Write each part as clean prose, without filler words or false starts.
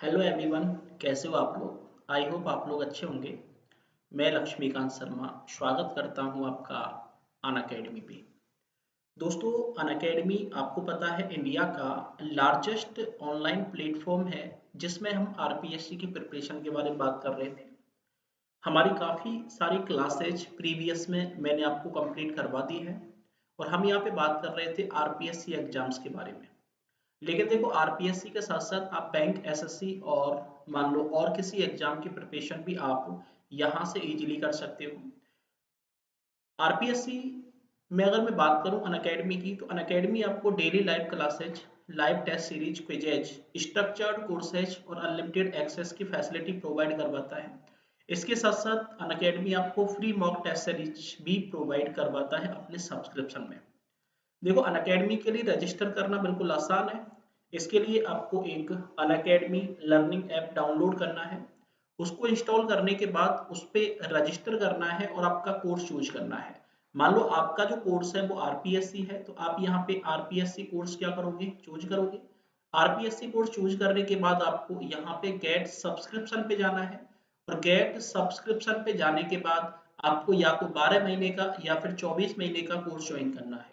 Hello everyone. कैसे हो आप लोग? आई होप आप लोग अच्छे होंगे। मैं लक्ष्मीकांत शर्मा स्वागत करता हूं आपका अनअकैडमी पे। दोस्तों, अनअकैडमी आपको पता है इंडिया का लार्जेस्ट ऑनलाइन प्लेटफॉर्म है जिसमें हम आरपीएससी की प्रिपरेशन के बारे में बात कर रहे थे। हमारी काफ़ी सारी क्लासेज प्रीवियस में मैंने आपको कंप्लीट करवा दी है और हम यहाँ पे बात कर रहे थे आरपीएससी एग्जाम्स के बारे में। लेकिन देखो, आरपीएससी के साथ साथ आप बैंक, एसएससी और मान लो और किसी एग्जाम की प्रिपरेशन भी आप यहाँ से इजीली कर सकते हो। आरपीएससी में अगर मैं बात करूँ अनअकैडमी की, तो अनअकैडमी आपको daily live classes, live test series, quizzes, structured courses और अनलिमिटेड एक्सेस की फैसिलिटी प्रोवाइड करवाता है। इसके साथ साथ अनअकैडमी आपको फ्री मॉक टेस्ट सीरीज भी प्रोवाइड करवाता है अपने सब्सक्रिप्शन में। देखो, अनअकैडमी के लिए रजिस्टर करना बिल्कुल आसान है। इसके लिए आपको एक अनअकैडमी लर्निंग ऐप डाउनलोड करना है। उसको इंस्टॉल करने के बाद उस पर रजिस्टर करना है और आपका कोर्स चूज करना है। मान लो आपका जो कोर्स है वो आरपीएससी है, तो आप यहाँ पे आरपीएससी कोर्स क्या करोगे, चूज करोगे। आरपीएससी कोर्स चूज करने के बाद आपको यहाँ पे गेट सब्सक्रिप्शन पे जाना है और गेट सब्सक्रिप्शन पे जाने के बाद आपको या तो 12 महीने का या फिर 24 महीने का कोर्स ज्वाइन करना है।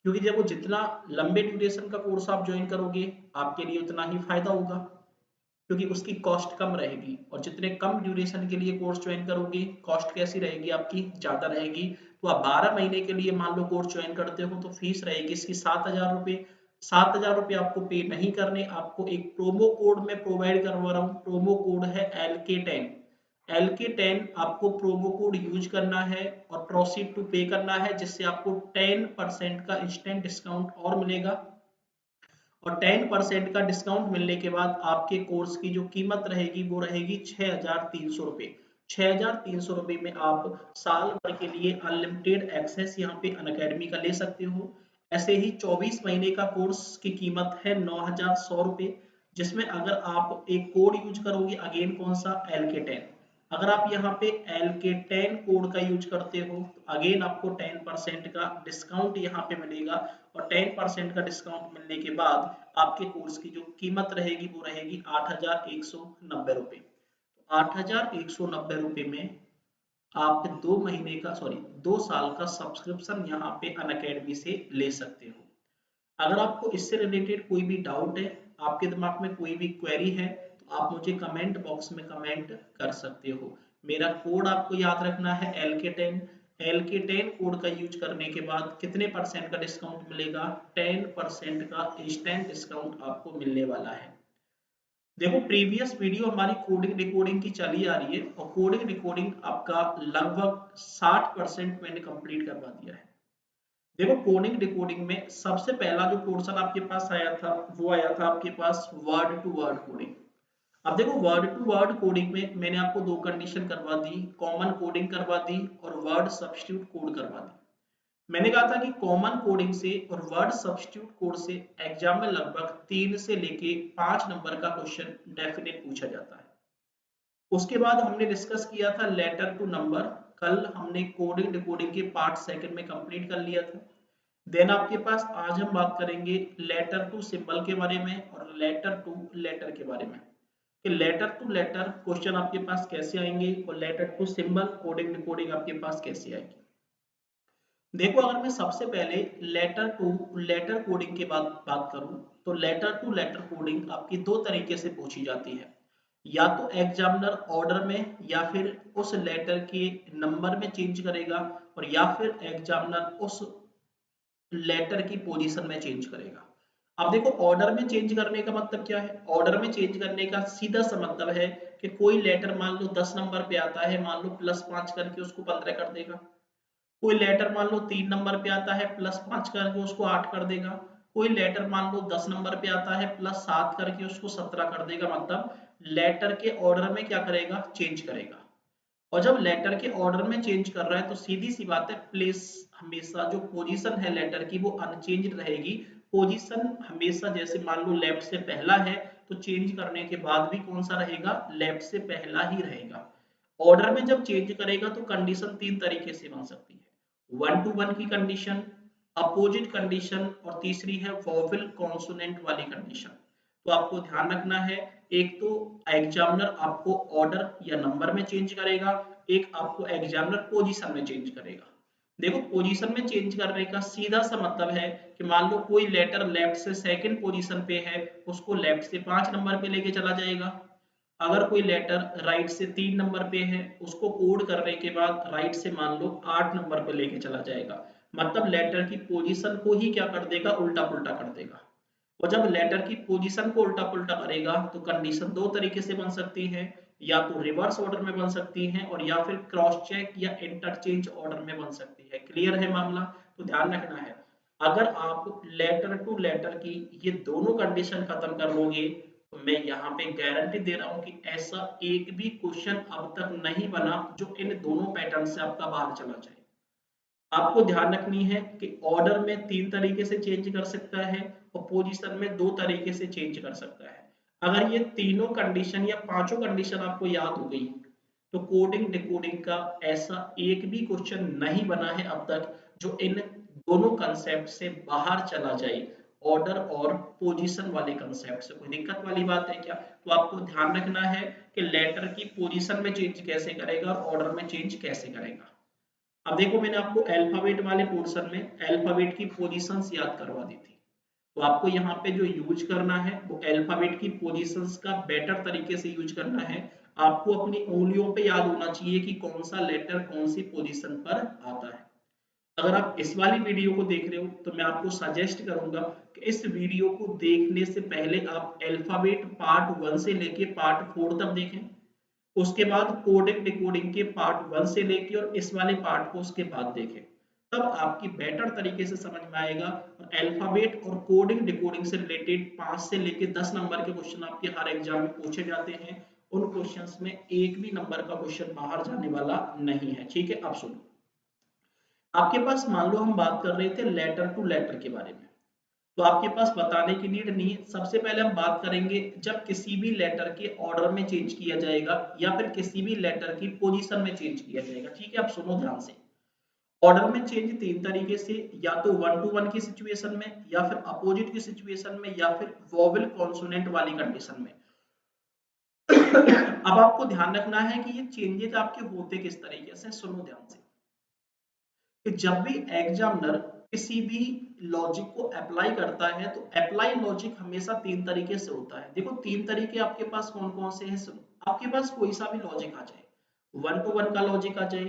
क्योंकि जब वो जितना लंबे ड्यूरेशन का कोर्स आप ज्वाइन करोगे आपके लिए उतना ही फायदा होगा, क्योंकि उसकी कॉस्ट कम रहेगी। और जितने कम ड्यूरेशन के लिए कोर्स ज्वाइन करोगे, कॉस्ट कैसी रहेगी, आपकी ज़्यादा रहेगी। तो आप 12 महीने के लिए मान लो कोर्स ज्वाइन करते हो तो फीस रहेगी इसकी 7,000 रुपये। 7,000 रुपये आपको पे नहीं करने, आपको एक प्रोमो कोड में प्रोवाइड करवा रहा हूँ। प्रोमो कोड है LK10। LK10 आपको प्रोमो कोड यूज करना है और प्रोसीड टू पे करना है, जिससे आपको 10% का इंस्टेंट डिस्काउंट और मिलेगा। और 10% का डिस्काउंट मिलने के बाद आपके कोर्स की जो कीमत रहेगी वो रहेगी 6,300 रुपये। 6,300 रुपये में आप साल भर के लिए अनलिमिटेड एक्सेस यहाँ पे अनअकैडमी का ले सकते हो। ऐसे ही 24 महीने का कोर्स की कीमत है 9,100 रुपये, जिसमें अगर आप एक कोड यूज करोगे, अगेन कौन सा, LK10। अगर आप यहाँ पे LK10 कोड का यूज करते हो तो अगेन आपको 10% का डिस्काउंट यहाँ पे मिलेगा। और 10% का डिस्काउंट मिलने के बाद आपके कोर्स की जो कीमत रहेगी वो रहेगी 8,190 रुपये। 8,190 रुपये में आप 2 महीने का, सॉरी, 2 साल का सब्सक्रिप्शन यहाँ पे अनअकैडमी से ले सकते हो। अगर आपको इससे रिलेटेड कोई भी डाउट है, आपके दिमाग में कोई भी क्वेरी है, तो आप मुझे कमेंट बॉक्स में कमेंट कर सकते हो। मेरा कोड आपको याद रखना है LK10। LK10 कोड का यूज करने के बाद कितने परसेंट का डिस्काउंट मिलेगा? 10% का इंस्टेंट डिस्काउंट आपको मिलने वाला है। देखो, प्रीवियस वीडियो हमारी कोडिंग डिकोडिंग की चली आ रही है और कोडिंग डिकोडिंग आपका लगभग 60% मैंने कंप्लीट करवा दिया है। देखो, कोडिंग डिकोडिंग में सबसे पहला जो पोर्शन आपके पास आया था वो आया था आपके पास वर्ड टू वर्ड कोडिंग। अब देखो, वर्ड टू वर्ड कोडिंग में मैंने आपको दो कंडीशन करवा दी, कॉमन कोडिंग करवा दी और वर्ड सब्स्टिट्यूट कोड करवा दी। मैंने कहा था कि कॉमन कोडिंग से और वर्ड सब्स्टिट्यूट कोड से एग्जाम में लगभग 3 से लेके 5 नंबर का क्वेश्चन डेफिनेट पूछा जाता है। उसके बाद हमने डिस्कस किया था लेटर टू नंबर। कल हमने कोडिंग डिकोडिंग के पार्ट सेकंड में कंप्लीट कर लिया था। देन आपके पास आज हम बात करेंगे लेटर टू सिंबल के बारे में और लेटर टू लेटर के बारे में, कि लेटर टू लेटर क्वेश्चन आपके पास कैसे आएंगे और letter to symbol coding decoding आपके पास कैसे आएगी। देखो, अगर मैं सबसे पहले लेटर टू लेटर कोडिंग के बात करूं, तो लेटर टू लेटर कोडिंग आपकी दो तरीके से पूछी जाती है। या तो एग्जामिनर ऑर्डर में या फिर उस लेटर के नंबर में चेंज करेगा, और या फिर एग्जामिनर उस लेटर की पोजीशन में चेंज करेगा। अब देखो, ऑर्डर में चेंज करने का मतलब क्या है? ऑर्डर में चेंज करने का सीधा सा मतलब है कि कोई लेटर मान लो 10 नंबर पे आता है, मान लो +5 करके उसको 15 कर देगा। कोई लेटर मान लो 3 नंबर पे आता है, +5 करके उसको 8 कर देगा। कोई लेटर मान लो 10 नंबर पे आता है, +7 करके उसको 17 कर देगा। मतलब लेटर के ऑर्डर में क्या करेगा? चेंज करेगा। और जब लेटर के ऑर्डर में चेंज कर रहा है तो सीधी सी बात है, प्लेस हमेशा जो पोजीशन है लेटर की वो अनचेंज रहेगी। पोजीशन हमेशा, जैसे मान लो लेफ्ट से पहला है तो चेंज करने के बाद भी कौन सा रहेगा? लेफ्ट से पहला ही रहेगा। ऑर्डर में जब चेंज करेगा तो कंडीशन 3 तरीके से बन सकती है। 1 to 1 की कंडीशन, अपोजिट कंडीशन और तीसरी है वोवेल कॉन्सोनेंट वाली कंडीशन। तो आपको ध्यान रखना है, एक तो एग्जामिनर आपको ऑर्डर या नंबर में चेंज करेगा, एक आपको एग्जामिनर पोजीशन में चेंज करेगा। देखो पोजीशन में चेंज करने का सीधा सा मतलब है कि मान लो कोई लेटर लेफ्ट से सेकंड पोजीशन पे है, उसको लेफ्ट से 5 नंबर पे लेके चला जाएगा। अगर कोई लेटर राइट से 3 नंबर पे है, उसको कोड करने के बाद राइट से मान लो 8 नंबर पे लेके चला जाएगा। मतलब लेटर की पोजीशन को ही क्या कर देगा, उल्टा पुल्टा कर देगा। और जब लेटर की पोजीशन को उल्टा पुल्टा करेगा तो कंडीशन दो तरीके से बन सकती है, या तो रिवर्स ऑर्डर में बन सकती है और या फिर क्रॉस चेक या इंटरचेंज ऑर्डर में बन सकती है। क्लियर है मामला? तो ध्यान रखना है, अगर आप लेटर टू लेटर की ये दोनों कंडीशन खत्म कर लोगे तो मैं यहाँ पे गारंटी दे रहा हूँ कि ऐसा एक भी क्वेश्चन अब तक नहीं बना जो इन दोनों पैटर्न से आपका बाहर चला जाए। आपको ध्यान रखनी है कि ऑर्डर में 3 तरीके से चेंज कर सकता है और पोजीशन में 2 तरीके से चेंज कर सकता है। अगर ये तीनों कंडीशन या पांचों कंडीशन आपको याद हो गई तो कोडिंग डिकोडिंग का ऐसा एक भी क्वेश्चन नहीं बना है अब तक जो इन दोनों कंसेप्ट से बाहर चला जाए, ऑर्डर और पोजीशन वाले कंसेप्ट से। कोई दिक्कत वाली बात है क्या? तो आपको ध्यान रखना है कि लेटर की पोजीशन में चेंज कैसे करेगा और ऑर्डर में चेंज कैसे करेगा। अब देखो मैंने आपको अल्फाबेट वाले पोर्शन में अल्फाबेट की पोजीशंस याद करवा दी थी, तो आपको यहाँ पे जो यूज करना है वो अल्फाबेट की पोजीशंस का बेटर तरीके से यूज करना है। आपको अपनी उंगलियों पे याद होना चाहिए कि कौन सा लेटर कौन सी पोजीशन पर आता है। अगर आप इस वाली वीडियो को देख रहे हो तो मैं आपको सजेस्ट करूंगा कि इस वीडियो को देखने से पहले आप अल्फाबेट पार्ट 1 से लेके पार्ट 4 तक देखें, उसके बाद कोडिंग डिकोडिंग के पार्ट 1 से लेके और इस वाले पार्ट को उसके बाद देखें, तब आपकी बेटर तरीके से समझ में आएगा। और अल्फाबेट और कोडिंग डिकोडिंग से रिलेटेड 5 से लेके 10 नंबर के क्वेश्चन आपके हर एग्जाम में पूछे जाते हैं। उन क्वेश्चंस में एक भी नंबर का क्वेश्चन बाहर जाने वाला नहीं है। ठीक है, अब सुनो, आपके पास मान लो हम बात कर रहे थे लेटर टू लेटर के बारे में, तो आपके पास बताने की नीड नहीं है। सबसे पहले हम बात करेंगे जब किसी भी लेटर के ऑर्डर में चेंज किया जाएगा या फिर किसी भी लेटर की पोजीशन में चेंज किया जाएगा। ठीक है, अब सुनो ध्यान से। ऑर्डर में चेंज 3 तरीके से, या तो 1 to 1 की सिचुएशन में, या फिर अपोजिट की सिचुएशन में, या फिर वोवेल कॉन्सोनेंट वाली कंडीशन में। अब आपको ध्यान रखना है कि ये चेंजेस आपके होते किस तरीके से, सुनो ध्यान से। कि जब भी एग्जामिनर किसी भी लॉजिक को अप्लाई करता है तो अप्लाई लॉजिक हमेशा 3 तरीके से होता है। देखो 3 तरीके आपके पास कौन कौन से हैं, सुनो। आपके पास कोई सा भी लॉजिक आ जाए, 1 to 1 का लॉजिक आ जाए,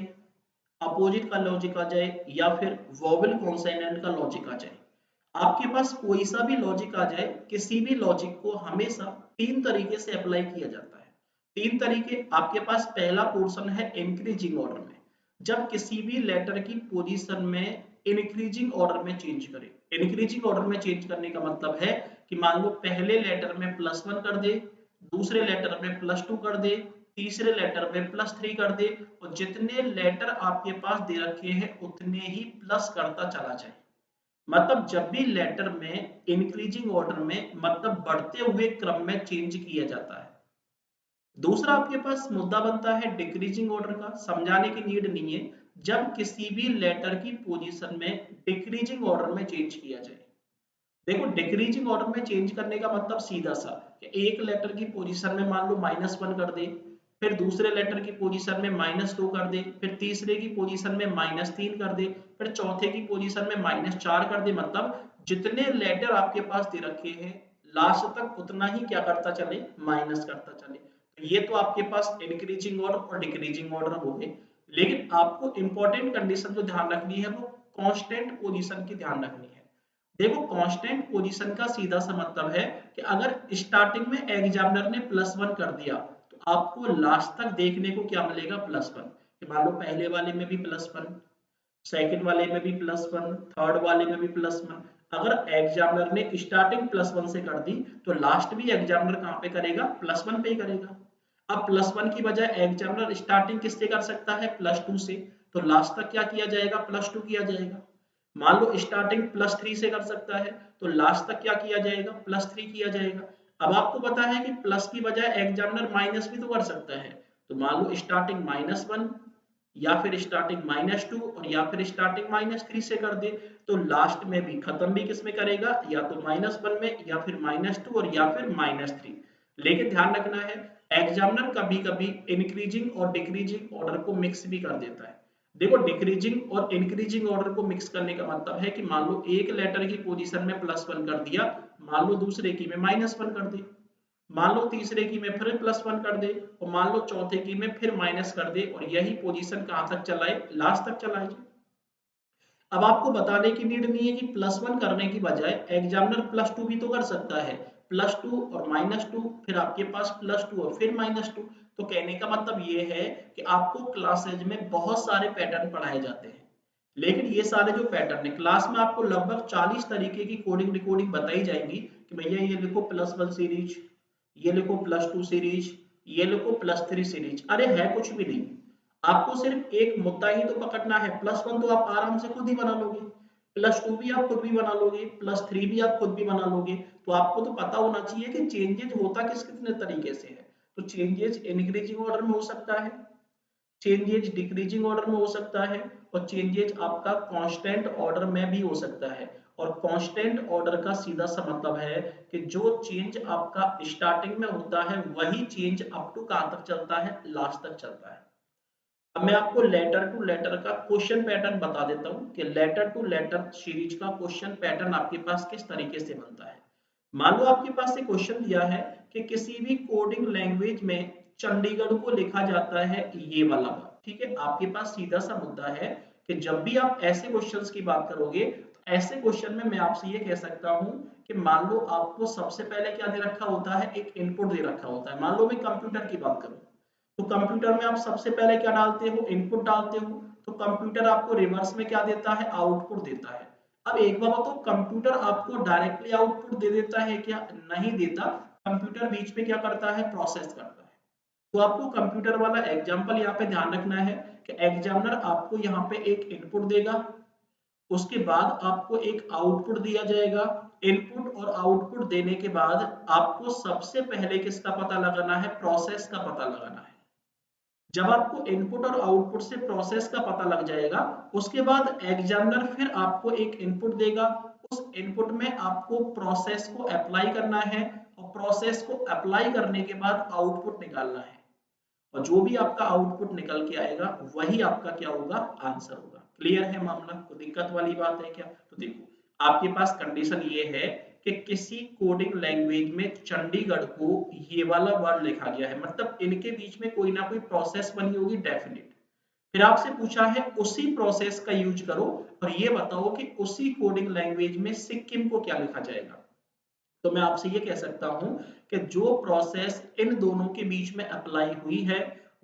अपोजिट का लॉजिक आ जाए, या फिर वोवेल कॉन्सोनेंट का लॉजिक आ जाए। आपके पास कोई सा भी लॉजिक आ जाए, किसी भी लॉजिक को हमेशा 3 तरीके से अप्लाई किया जाता है। 3 तरीके आपके पास, पहला पोर्शन है इंक्रीजिंग ऑर्डर में, जब किसी भी लेटर की पोजीशन में इंक्रीजिंग ऑर्डर में चेंज करें। इंक्रीजिंग ऑर्डर में चेंज करने का मतलब है कि मान लो पहले लेटर में +1 कर दे, दूसरे लेटर में +2 कर दे, तीसरे लेटर में +3 कर दे, और जितने लेटर आपके पास दे रखे हैं उतने ही प्लस करता चला जाए। मतलब जब भी लेटर में इंक्रीजिंग ऑर्डर में मतलब बढ़ते हुए क्रम में चेंज किया जाता है। दूसरा आपके पास मुद्दा बनता है डिक्रीजिंग ऑर्डर का, समझाने की नीड नहीं है। जब किसी भी लेटर की पोजीशन में डिक्रीजिंग ऑर्डर में चेंज किया जाए। देखो डिक्रीजिंग ऑर्डर में चेंज करने का मतलब सीधा सा कि एक लेटर की पोजीशन में मान लो -1 कर दे, फिर दूसरे लेटर की पोजीशन में -2 कर दे, फिर तीसरे की पोजीशन में -3 कर दे, फिर चौथे की पोजीशन में -4 कर दे। मतलब जितने लेटर आपके पास दे रखे हैं लास्ट तक उतना ही क्या करता चले, माइनस करता चले। तो ये तो आपके पास इंक्रीजिंग ऑर्डर और डिक्रीजिंग ऑर्डर हो गए। लेकिन आपको इंपॉर्टेंट कंडीशन जो ध्यान रखनी है वो कांस्टेंट पोजीशन की ध्यान रखनी है। देखो कांस्टेंट पोजीशन का सीधा सा मतलब है कि अगर स्टार्टिंग में एग्जामिनर ने +1 कर दिया तो आपको लास्ट तक देखने को क्या मिलेगा, +1। कि मान लो पहले वाले में भी +1, सेकंड वाले में भी +1, थर्ड वाले में भी +1। अगर एग्जामिनर ने स्टार्टिंग +1 से कर दी तो लास्ट भी एग्जामिनर कहाँ पे करेगा, +1 पे ही करेगा। अब +1 की बजाय एग्जामिनर स्टार्टिंग किससे कर सकता है, +2 से, तो लास्ट तक क्या किया जाएगा, +2 किया जाएगा। मान लो स्टार्टिंग +3 से कर सकता है तो लास्ट तक क्या किया जाएगा, +3 किया जाएगा। अब आपको पता है कि प्लस की बजाय एग्जामिनर माइनस भी तो कर सकता है, तो मान लो स्टार्टिंग -1 या फिर स्टार्टिंग -2 और या फिर स्टार्टिंग -3 से कर दे, तो लास्ट में भी खत्म भी किस में करेगा, या तो -1 में या फिर -2 और या फिर -3। लेकिन ध्यान रखना है एग्जामिनर कभी कभी इंक्रीजिंग और डिक्रीजिंग ऑर्डर को मिक्स भी कर देता है। देखो डिक्रीजिंग और इंक्रीजिंग ऑर्डर को मिक्स करने का मतलब है कि मान लो एक लेटर की पोजीशन में +1 कर दिया, मान लो दूसरे की में -1 कर दे, मान लो तीसरे की में फिर +1 कर दे और मान लो चौथे की में फिर माइनस कर दे और यही पोजीशन कहां तक चलाए, लास्ट तक चलाए। अब आपको बताने की नीड नहीं है कि +1 करने की बजाय एग्जामिनर +2 भी तो कर सकता है, +2 और -2 फिर आपके पास +2 और फिर -2। तो कहने का मतलब ये है कि आपको क्लासेज में बहुत सारे पैटर्न पढ़ाए जाते हैं, लेकिन ये सारे जो पैटर्न है क्लास में आपको लगभग 40 तरीके की कोडिंग डिकोडिंग बताई जाएंगी कि भैया ये लिखो +1 सीरीज, ये लिखो +2 सीरीज, ये लिखो +3 सीरीज। अरे है कुछ भी नहीं, आपको सिर्फ एक मुद्दा ही तो पकड़ना है। +1 तो आप आराम से खुद ही बना लोगे, +2 भी आप खुद भी बना लोगे, +3 भी आप खुद भी बना लोगे। तो आपको तो पता होना चाहिए कि चेंजेज होता कितने तरीके से है। तो चेंजेज इंक्रीजिंग ऑर्डर में हो सकता है, चेंजेज डिक्रीजिंग ऑर्डर में हो सकता है और चेंजेज आपका कांस्टेंट ऑर्डर में भी हो सकता है। और कांस्टेंट ऑर्डर का सीधा सा मतलब है कि जो चेंज आपका स्टार्टिंग में होता है वही चेंज अप टू कहां तक चलता है, लास्ट तक चलता है। अब मैं आपको लेटर टू लेटर का क्वेश्चन पैटर्न बता देता हूं कि लेटर टू लेटर सीरीज का क्वेश्चन पैटर्न आपके पास किस तरीके से बनता है। मान लो आपके पास एक क्वेश्चन दिया है कि किसी भी कोडिंग लैंग्वेज में चंडीगढ़ को लिखा जाता है ये वाला बात, ठीक है। आपके पास सीधा सा मुद्दा है कि जब भी आप ऐसे क्वेश्चंस की बात करोगे तो ऐसे क्वेश्चन में मैं आपसे ये कह सकता हूं कि मान लो आपको सबसे पहले क्या दे रखा होता है, एक इनपुट दे रखा होता है। मान लो मैं कंप्यूटर की बात करूं तो कंप्यूटर में आप सबसे पहले क्या डालते हो, इनपुट डालते हो। तो कंप्यूटर आपको रिवर्स में क्या देता है, आउटपुट देता है। अब एक बात तो कंप्यूटर आपको डायरेक्टली आउटपुट दे देता है क्या, नहीं देता। कंप्यूटर बीच में क्या करता है, प्रोसेस करता है। तो आपको कंप्यूटर वाला एग्जांपल यहाँ पे ध्यान रखना है कि एग्जामिनर आपको यहाँ पे एक इनपुट देगा, उसके बाद आपको एक आउटपुट दिया जाएगा। इनपुट और आउटपुट देने के बाद आपको सबसे पहले किसका पता लगाना है, प्रोसेस का पता लगाना है। जब आपको इनपुट और आउटपुट से प्रोसेस का पता लग जाएगा उसके बाद एग्जामिनर फिर आपको एक इनपुट देगा, उस इनपुट में आपको प्रोसेस को अप्लाई करना है और प्रोसेस को अप्लाई करने के बाद आउटपुट निकालना है। और जो भी आपका आउटपुट निकल के आएगा वही आपका क्या होगा, आंसर होगा। क्लियर है मामला, कोई दिक्कत वाली बात है क्या? तो देखो आपके पास कंडीशन ये है कि किसी कोडिंग लैंग्वेज में चंडीगढ़ को ये वाला वर्ड लिखा गया है, मतलब इनके बीच में कोई ना कोई प्रोसेस बनी होगी डेफिनेट। फिर आपसे पूछा है उसी प्रोसेस का यूज करो और ये बताओ कि उसी कोडिंग लैंग्वेज में सिक्किम को क्या लिखा जाएगा। तो मैं आपसे ये कह सकता हूं कि जो प्रोसेस इन दोनों के बीच में अप्लाई हुई है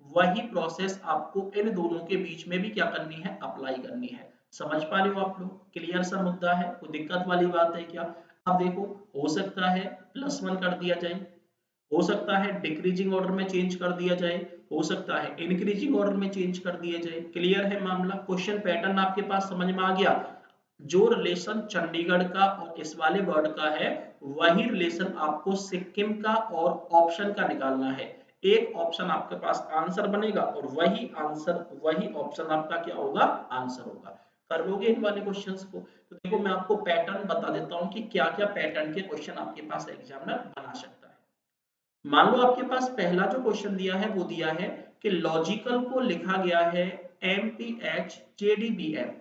वही प्रोसेस आपको इन दोनों के बीच में भी क्या करनी है, अप्लाई करनी है। समझ पा रहे हो आप लोग, क्लियर सा मुद्दा है, कोई दिक्कत वाली बात है क्या? अब देखो हो सकता है +1 कर दिया जाए, हो सकता है डिक्रीजिंग ऑर्डर में चेंज कर दिया जाए, हो सकता है इंक्रीजिंग ऑर्डर में चेंज कर दिया जाए। क्लियर है मामला, क्वेश्चन पैटर्न आपके पास समझ में आ गया। जो रिलेशन चंडीगढ़ का और इस वाले वर्ड का है वही रिलेशन आपको सिक्किम का और ऑप्शन का निकालना है। एक ऑप्शन आपके पास आंसर बनेगा और वही आंसर, वही ऑप्शन आपका क्या होगा, आंसर होगा। कर लोगे इन वाले क्वेश्चंस को? तो देखो मैं आपको पैटर्न बता देता हूं कि क्या क्या पैटर्न के क्वेश्चन आपके पास एग्जामिनर बना सकता है। मान लो आपके पास पहला जो क्वेश्चन दिया है वो दिया है कि लॉजिकल को लिखा गया है MPH JDBM।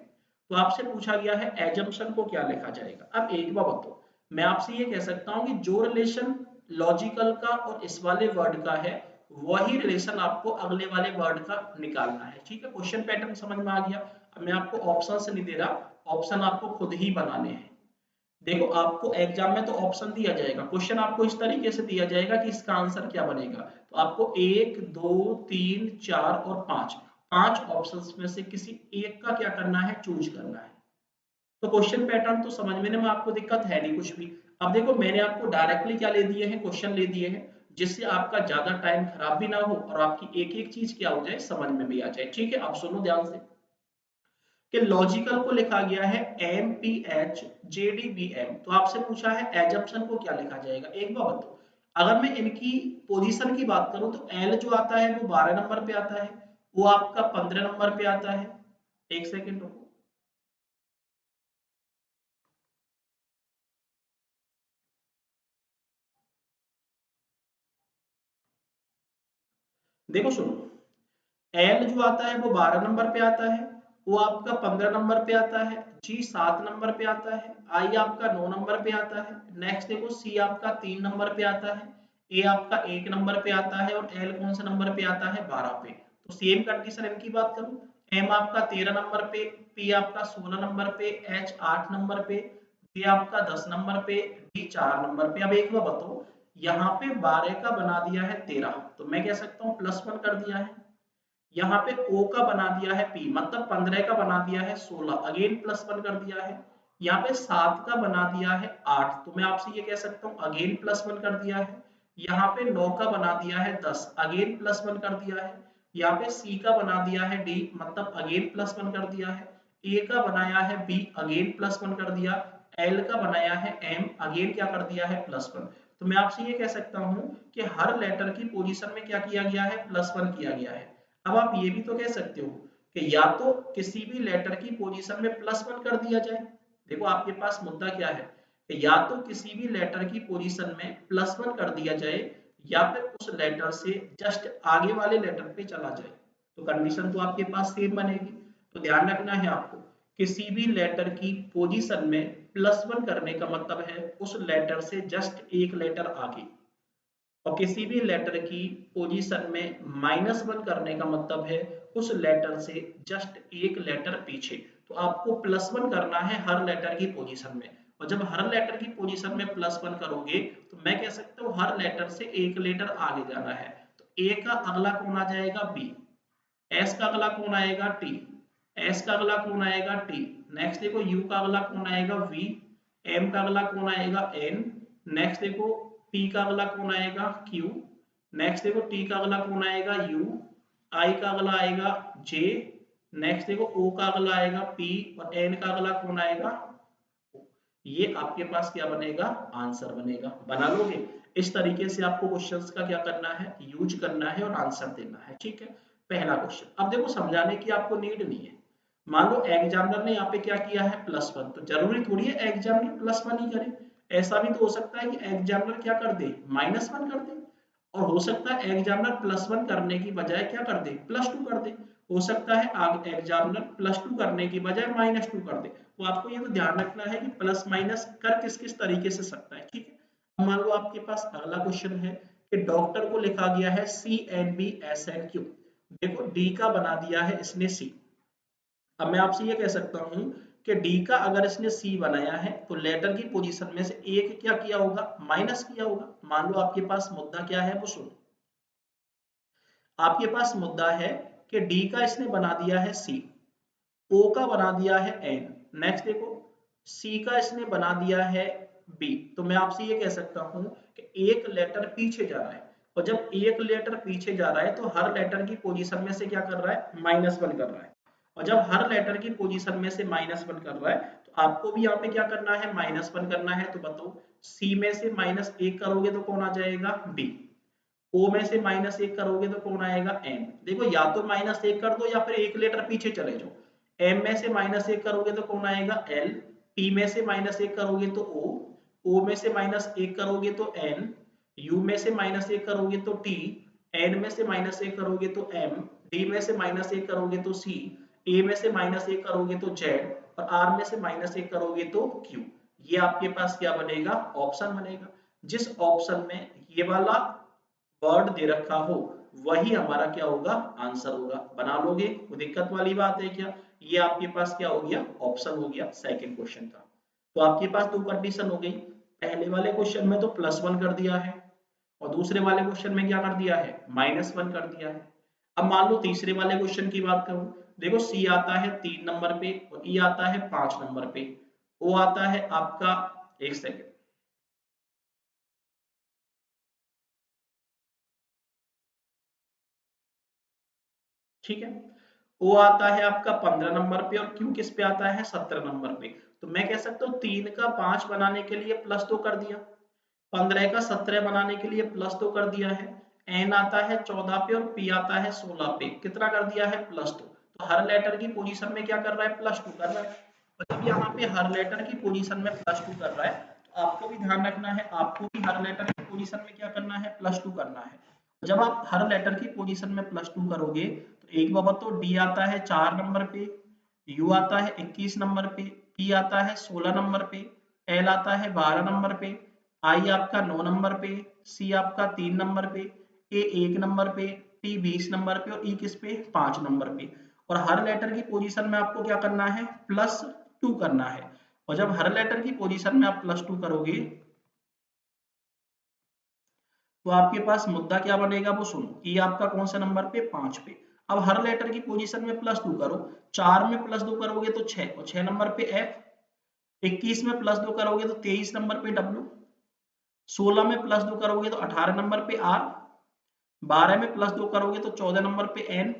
तो आपसे पूछा गया है एजम्पशन को क्या लिखा जाएगा। अब एक बात बताओ, मैं आपसे ये कह सकता हूं कि जो रिलेशन लॉजिकल का और इस वाले वर्ड का है वही रिलेशन आपको अगले वाले वर्ड का निकालना है। ठीक है, क्वेश्चन पैटर्न समझ में आ गया। अब मैं आपको ऑप्शन से नहीं दे रहा, ऑप्शन आपको खुद ही बनाने हैं। देखो आपको एग्जाम में तो ऑप्शन दिया जाएगा, क्वेश्चन आपको इस तरीके से दिया जाएगा कि इसका आंसर क्या बनेगा। तो आपको 1 2 3 4 और 5 पांच ऑप्शंस में से किसी एक का क्या करना है, चूज करना है। तो क्वेश्चन पैटर्न तो समझने में आपको दिक्कत है नहीं कुछ भी। अब देखो मैंने आपको डायरेक्टली क्या ले दिए हैं, क्वेश्चन ले दिए हैं जिससे आपका ज्यादा टाइम खराब भी ना हो और आपकी एक एक चीज क्या हो जाए, समझ में भी आ जाए। ठीक है, अब सुनो ध्यान से कि लॉजिकल को लिखा गया है MPH JDBM। तो आपसे पूछा है एजम्पशन को क्या लिखा जाएगा। एक बात बताओ, अगर मैं इनकी पोजीशन की बात करूं तो L जो आता है वो 12 नंबर पे आता है, वो आपका 15 नंबर पे आता है। एक सेकेंड रुको। देखो सुनो, एल जो आता है वो 12 नंबर पे आता है, वो आपका 15 नंबर पे आता है, जी 7 नंबर पे आता है, आई आपका 9 नंबर पे आता है। नेक्स्ट देखो सी आपका 3 नंबर पे आता है, ए आपका 1 नंबर पे आता है और एल कौन सा नंबर पे आता है 12 पे। तो सेम कंडीशन एम की बात करूं, एम आपका 13 नंबर पे, पी आपका 16 नंबर पे, एच 8 नंबर पे, जे आपका 10 नंबर पे, डी 4 नंबर पे। अब एक बार बताओ, यहाँ पे 12 का बना दिया है 13, तो मैं कह सकता हूँ +1 कर दिया है। यहाँ पे O का बना दिया है P, मतलब 15 का बना दिया है 16, अगेन +1 कर दिया है। यहाँ पे 7 का बना दिया है 8, तो मैं आपसे ये कह सकता हूँ अगेन +1 कर दिया है। यहाँ पे 9 का बना दिया है 10, अगेन +1 कर दिया है। यहाँ पे C का बना दिया है D, मतलब अगेन +1 कर दिया है। A का बनाया है B, अगेन +1 कर दिया। L का बनाया है M, अगेन क्या कर दिया है +1। तो मैं आपसे ये कह सकता हूँ कि हर लेटर की पोजीशन में क्या किया गया है, +1 किया गया है। अब आप ये भी तो कह सकते हो कि या तो किसी भी लेटर की पोजीशन में +1 कर दिया जाए। देखो आपके पास मुद्दा क्या है कि या तो किसी भी लेटर की पोजीशन में +1 कर दिया जाए या फिर उस लेटर से जस्ट आगे वाले लेटर पे चला जाए, तो कंडीशन तो आपके पास सेम बनेगी। तो ध्यान रखना है आपको, किसी भी लेटर की पोजीशन में +1 करने का मतलब है उस लेटर से जस्ट एक लेटर आगे, और किसी भी लेटर की पोजीशन में -1 करने का मतलब है उस लेटर से जस्ट एक लेटर पीछे। तो आपको +1 करना है हर लेटर की पोजीशन में, और जब हर लेटर की पोजीशन में +1 करोगे तो मैं कह सकता हूँ हर लेटर से एक लेटर आगे जाना है। तो ए का अगला कौन आ जाएगा, बी। एस का अगला कौन आएगा, टी। एस का अगला कौन आएगा, टी। नेक्स्ट देखो यू का अगला कौन आएगा, वी। एम का अगला कौन आएगा, एन। नेक्स्ट देखो पी का अगला कौन आएगा, क्यू। नेक्स्ट देखो टी का अगला कौन आएगा, यू। आई का अगला आएगा, जे। नेक्स्ट देखो ओ का अगला आएगा, पी। और एन का अगला कौन आएगा, ये आपके पास क्या बनेगा, आंसर बनेगा। बना लोगे? इस तरीके से आपको क्वेश्चंस का क्या करना है, यूज करना है और आंसर देना है। ठीक है, पहला क्वेश्चन। अब देखो समझाने की आपको नीड नहीं है। मान लो एग्जामिनर ने यहाँ पे क्या किया है, +1, तो जरूरी थोड़ी है एग्जामिनर +1 ही करे। ऐसा भी तो हो सकता है कि एग्जामिनर क्या कर दे, -1 कर दे। और हो सकता है एग्जामिनर +1 करने की बजाय क्या कर दे, +2 कर दे। हो सकता है एग्जामिनर +2 करने की बजाय -2 कर दे। तो आपको ये तो ध्यान रखना है कि प्लस माइनस कर किस किस तरीके से सकता है। ठीक है, मान लो आपके पास अगला क्वेश्चन है कि डॉक्टर को लिखा गया है CNBSNQ। देखो डी का बना दिया है इसने सी। अब मैं आपसे ये कह सकता हूं कि डी का अगर इसने सी बनाया है तो लेटर की पोजीशन में से एक क्या किया होगा, माइनस किया होगा। मान लो आपके पास मुद्दा क्या है वो सुनो। आपके पास मुद्दा है कि डी का इसने बना दिया है सी, ओ का बना दिया है एन। नेक्स्ट देखो सी का इसने बना दिया है बी। तो मैं आपसे ये कह सकता हूं कि एक लेटर पीछे जा रहा है, और जब एक लेटर पीछे जा रहा है तो हर लेटर की पोजीशन में से क्या कर रहा है, -1 कर रहा है। और जब हर लेटर की पोजीशन में से -1 कर रहा है तो आपको भी यहाँ पे क्या करना है, -1 करना है। तो बताओ सी में से -1 करोगे तो कौन आ जाएगा, बी। ओ में से -1 करोगे तो कौन आएगा, एम। देखो या तो -1 कर दो या फिर एक लेटर पीछे चले जाओ। एम में से -1 करोगे तो कौन आएगा, एल। पी में से -1 करोगे तो ओ में से -1 करोगे तो एन। यू में से -1 करोगे तो टी। एन में से -1 करोगे तो एम। डी में से -1 करोगे तो सी। ए में से -1 करोगे तो जेड। और आर में से -1 करोगे तो क्यू। ये आपके पास क्या बनेगा, ऑप्शन बनेगा। जिस ऑप्शन में ये वाला वर्ड दे रखा हो वही हमारा क्या होगा, आंसर होगा। बना लोगे, कोई दिक्कत वाली बात है क्या? ये आपके पास क्या हो गया, ऑप्शन हो गया सेकंड क्वेश्चन का। तो आपके पास दो कंडीशन हो गई। पहले वाले क्वेश्चन में तो +1 कर दिया है, और दूसरे वाले क्वेश्चन में क्या कर दिया है, -1 कर दिया है। अब मान लो तीसरे वाले क्वेश्चन की बात करूं। देखो सी आता है 3 नंबर पे और ई आता है 5 नंबर पे। ओ आता है आपका, एक सेकेंड, ठीक है। ओ आता है आपका 15 नंबर पे और क्यू किस पे आता है, 17 नंबर पे। तो मैं कह सकता हूँ 3 का 5 बनाने के लिए +2 कर दिया, 15 का 17 बनाने के लिए +2 कर दिया है। एन आता है 14 पे और पी आता है 16 पे, कितना कर दिया है +2। तो हर लेटर की पोजीशन में क्या कर रहा है +2 कर रहा है। और जब यहाँ पे हर लेटर की पोजीशन में +2 कर रहा है तो आपको भी ध्यान रखना है, आपको भी हर लेटर की पोजीशन में क्या करना है +2 करना है। जब आप हर लेटर की पोजीशन में +2 करोगे तो एक बाबा तो डी आता है 4 नंबर पे, यू आता है 21 नंबर पे, पी आता है 16 नंबर पे, एल आता है 12 नंबर पे, आई आपका 9 नंबर पे, सी आपका 3 नंबर पे, ए 1 नंबर पे, टी 20 नंबर पे और ई किस पे 5 नंबर पे। और हर लेटर की पोजीशन में आपको क्या करना है +2 करना है। और जब हर लेटर की पोजीशन में आप +2 करोगे तो आपके पास मुद्दा क्या बनेगा वो सुनो। ई आपका कौन से नंबर पे 5 पे। अब हर लेटर की पोजीशन में +2 करो, 4 में +2 करोगे तो 6 और 6 नंबर पे एफ, 21 में +2 करोगे तो 23 नंबर पे डब्ल्यू, 16 में +2 करोगे तो 18 नंबर पे आर, 12 में +2 करोगे तो 14 नंबर पे एन,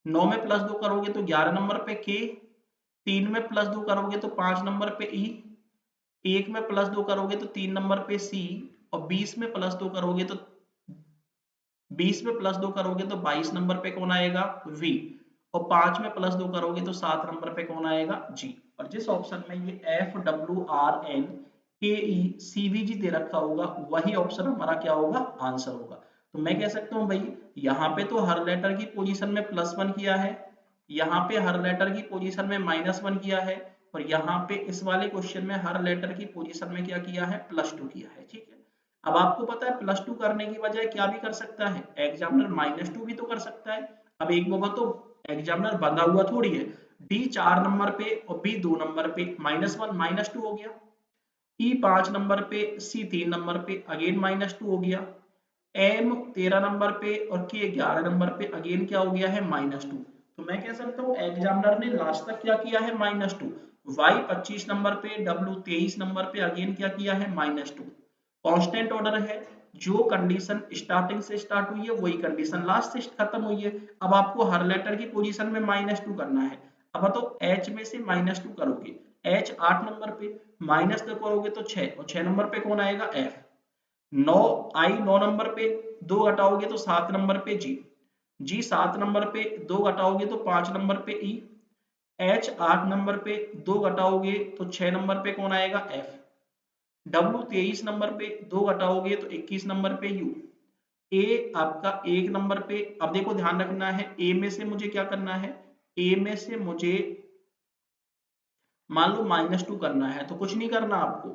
9 में +2 करोगे तो 11 नंबर पे के, 3 में +2 करोगे तो 5 नंबर पे ई, 1 में +2 करोगे तो 3 नंबर पे सी, और 20 में +2 करोगे तो 20 में +2 करोगे तो 22 नंबर पे कौन आएगा वी, और 5 में +2 करोगे तो 7 नंबर पे कौन आएगा जी। और जिस ऑप्शन में ये एफ डब्ल्यू आर एन के ई सी वी जी दे रखा होगा वही ऑप्शन हमारा क्या होगा आंसर होगा। तो मैं कह सकता हूँ भाई यहाँ पे तो हर लेटर की पोजीशन में +1 किया है, यहाँ पे हर लेटर की पोजीशन में -1 किया है, और यहाँ पे इस वाले क्वेश्चन में हर लेटर की पोजीशन में क्या किया है +2 किया है। ठीक है, अब आपको पता है +2 करने की बजाय क्या भी कर सकता है एग्जामिनर -2 भी तो कर सकता है। अब एक बाबा तो एग्जामिनर बंधा हुआ थोड़ी है, डी 4 नंबर पे और बी 2 नंबर पे -1 -2 हो गया, ई 5 नंबर पे सी 3 नंबर पे अगेन -2 हो गया, एम 13 नंबर पे और के 11 नंबर पे अगेन क्या हो गया है -2। तो मैं कह सकता हूँ एग्जामिनर ने लास्ट तक क्या किया है -2, वाई 25 नंबर पे डब्ल्यू 23 नंबर पे अगेन क्या किया है -2। कांस्टेंट ऑर्डर है, जो कंडीशन स्टार्टिंग से स्टार्ट हुई है वही कंडीशन लास्ट से खत्म हुई है। अब आपको हर लेटर की पोजीशन में -2 करना है। अब तो एच में से -2 करोगे, एच 8 नंबर पे, -2 करोगे तो 6 और 6 नंबर पे कौन आएगा एफ, 9 आई 9 नंबर पे 2 घटाओगे तो 7 नंबर पे जी, जी 7 नंबर पे 2 घटाओगे तो 5 नंबर पे ई, एच 8 नंबर पे 2 घटाओगे तो 6 नंबर पे कौन आएगा एफ, डब्ल्यू 23 नंबर पे 2 घटाओगे तो 21 नंबर पे यू, ए आपका 1 नंबर पे। अब देखो ध्यान रखना है ए में से मुझे क्या करना है, ए में से मुझे मान लो -2 करना है तो कुछ नहीं करना आपको,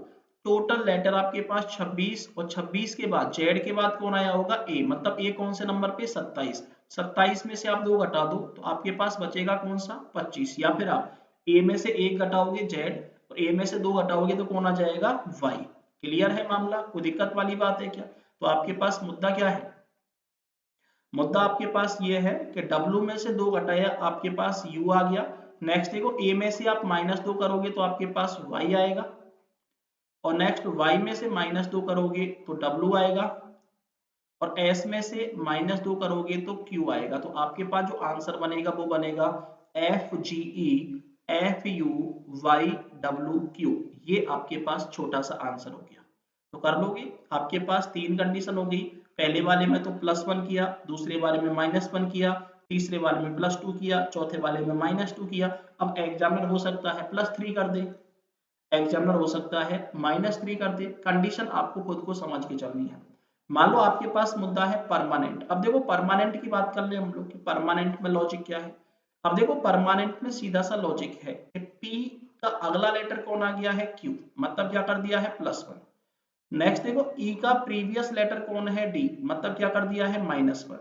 टोटल लेटर आपके पास 26 और 26 के बाद जेड के बाद कौन आया होगा ए, मतलब ए कौन से नंबर पे 27, 27 में से आप 2 घटा दो तो आपके पास बचेगा कौन सा 25, या फिर आप ए में से 1 घटाओगे जेड और ए में से 2 घटाओगे तो कौन आ जाएगा वाई। क्लियर है मामला, कोई दिक्कत वाली बात है क्या? तो आपके पास मुद्दा क्या है, मुद्दा आपके पास ये है कि W में से 2 घटाया आपके पास U आ गया। नेक्स्ट देखो A में से आप -2 करोगे तो आपके पास Y आएगा, और नेक्स्ट Y में से -2 करोगे तो W आएगा, और S में से -2 करोगे तो Q आएगा। तो आपके पास जो आंसर बनेगा वो बनेगा FGE FUYWQ। ये आपके पास छोटा सा आंसर हो गया। तो कर लोगे, आपके पास 3 कंडीशन हो गई, पहले वाले में तो +1 किया, दूसरे वाले में -1 किया, तीसरे वाले में +2 किया, चौथे वाले में -2 किया। अब एग्जामिनर हो सकता है +3 कर दे, एग्जामिनर हो सकता है -3 कर दे, कंडीशन आपको खुद को समझ के चलनी है। मान लो आपके पास मुद्दा है परमानेंट। अब देखो परमानेंट की बात कर ले हम लोग कि परमानेंट में लॉजिक क्या है। अब देखो परमानेंट में सीधा सा लॉजिक है कि P का अगला लेटर कौन आ गया है Q, मतलब क्या कर दिया है +1। नेक्स्ट देखो E का प्रीवियस लेटर कौन है D, मतलब क्या कर दिया है -1।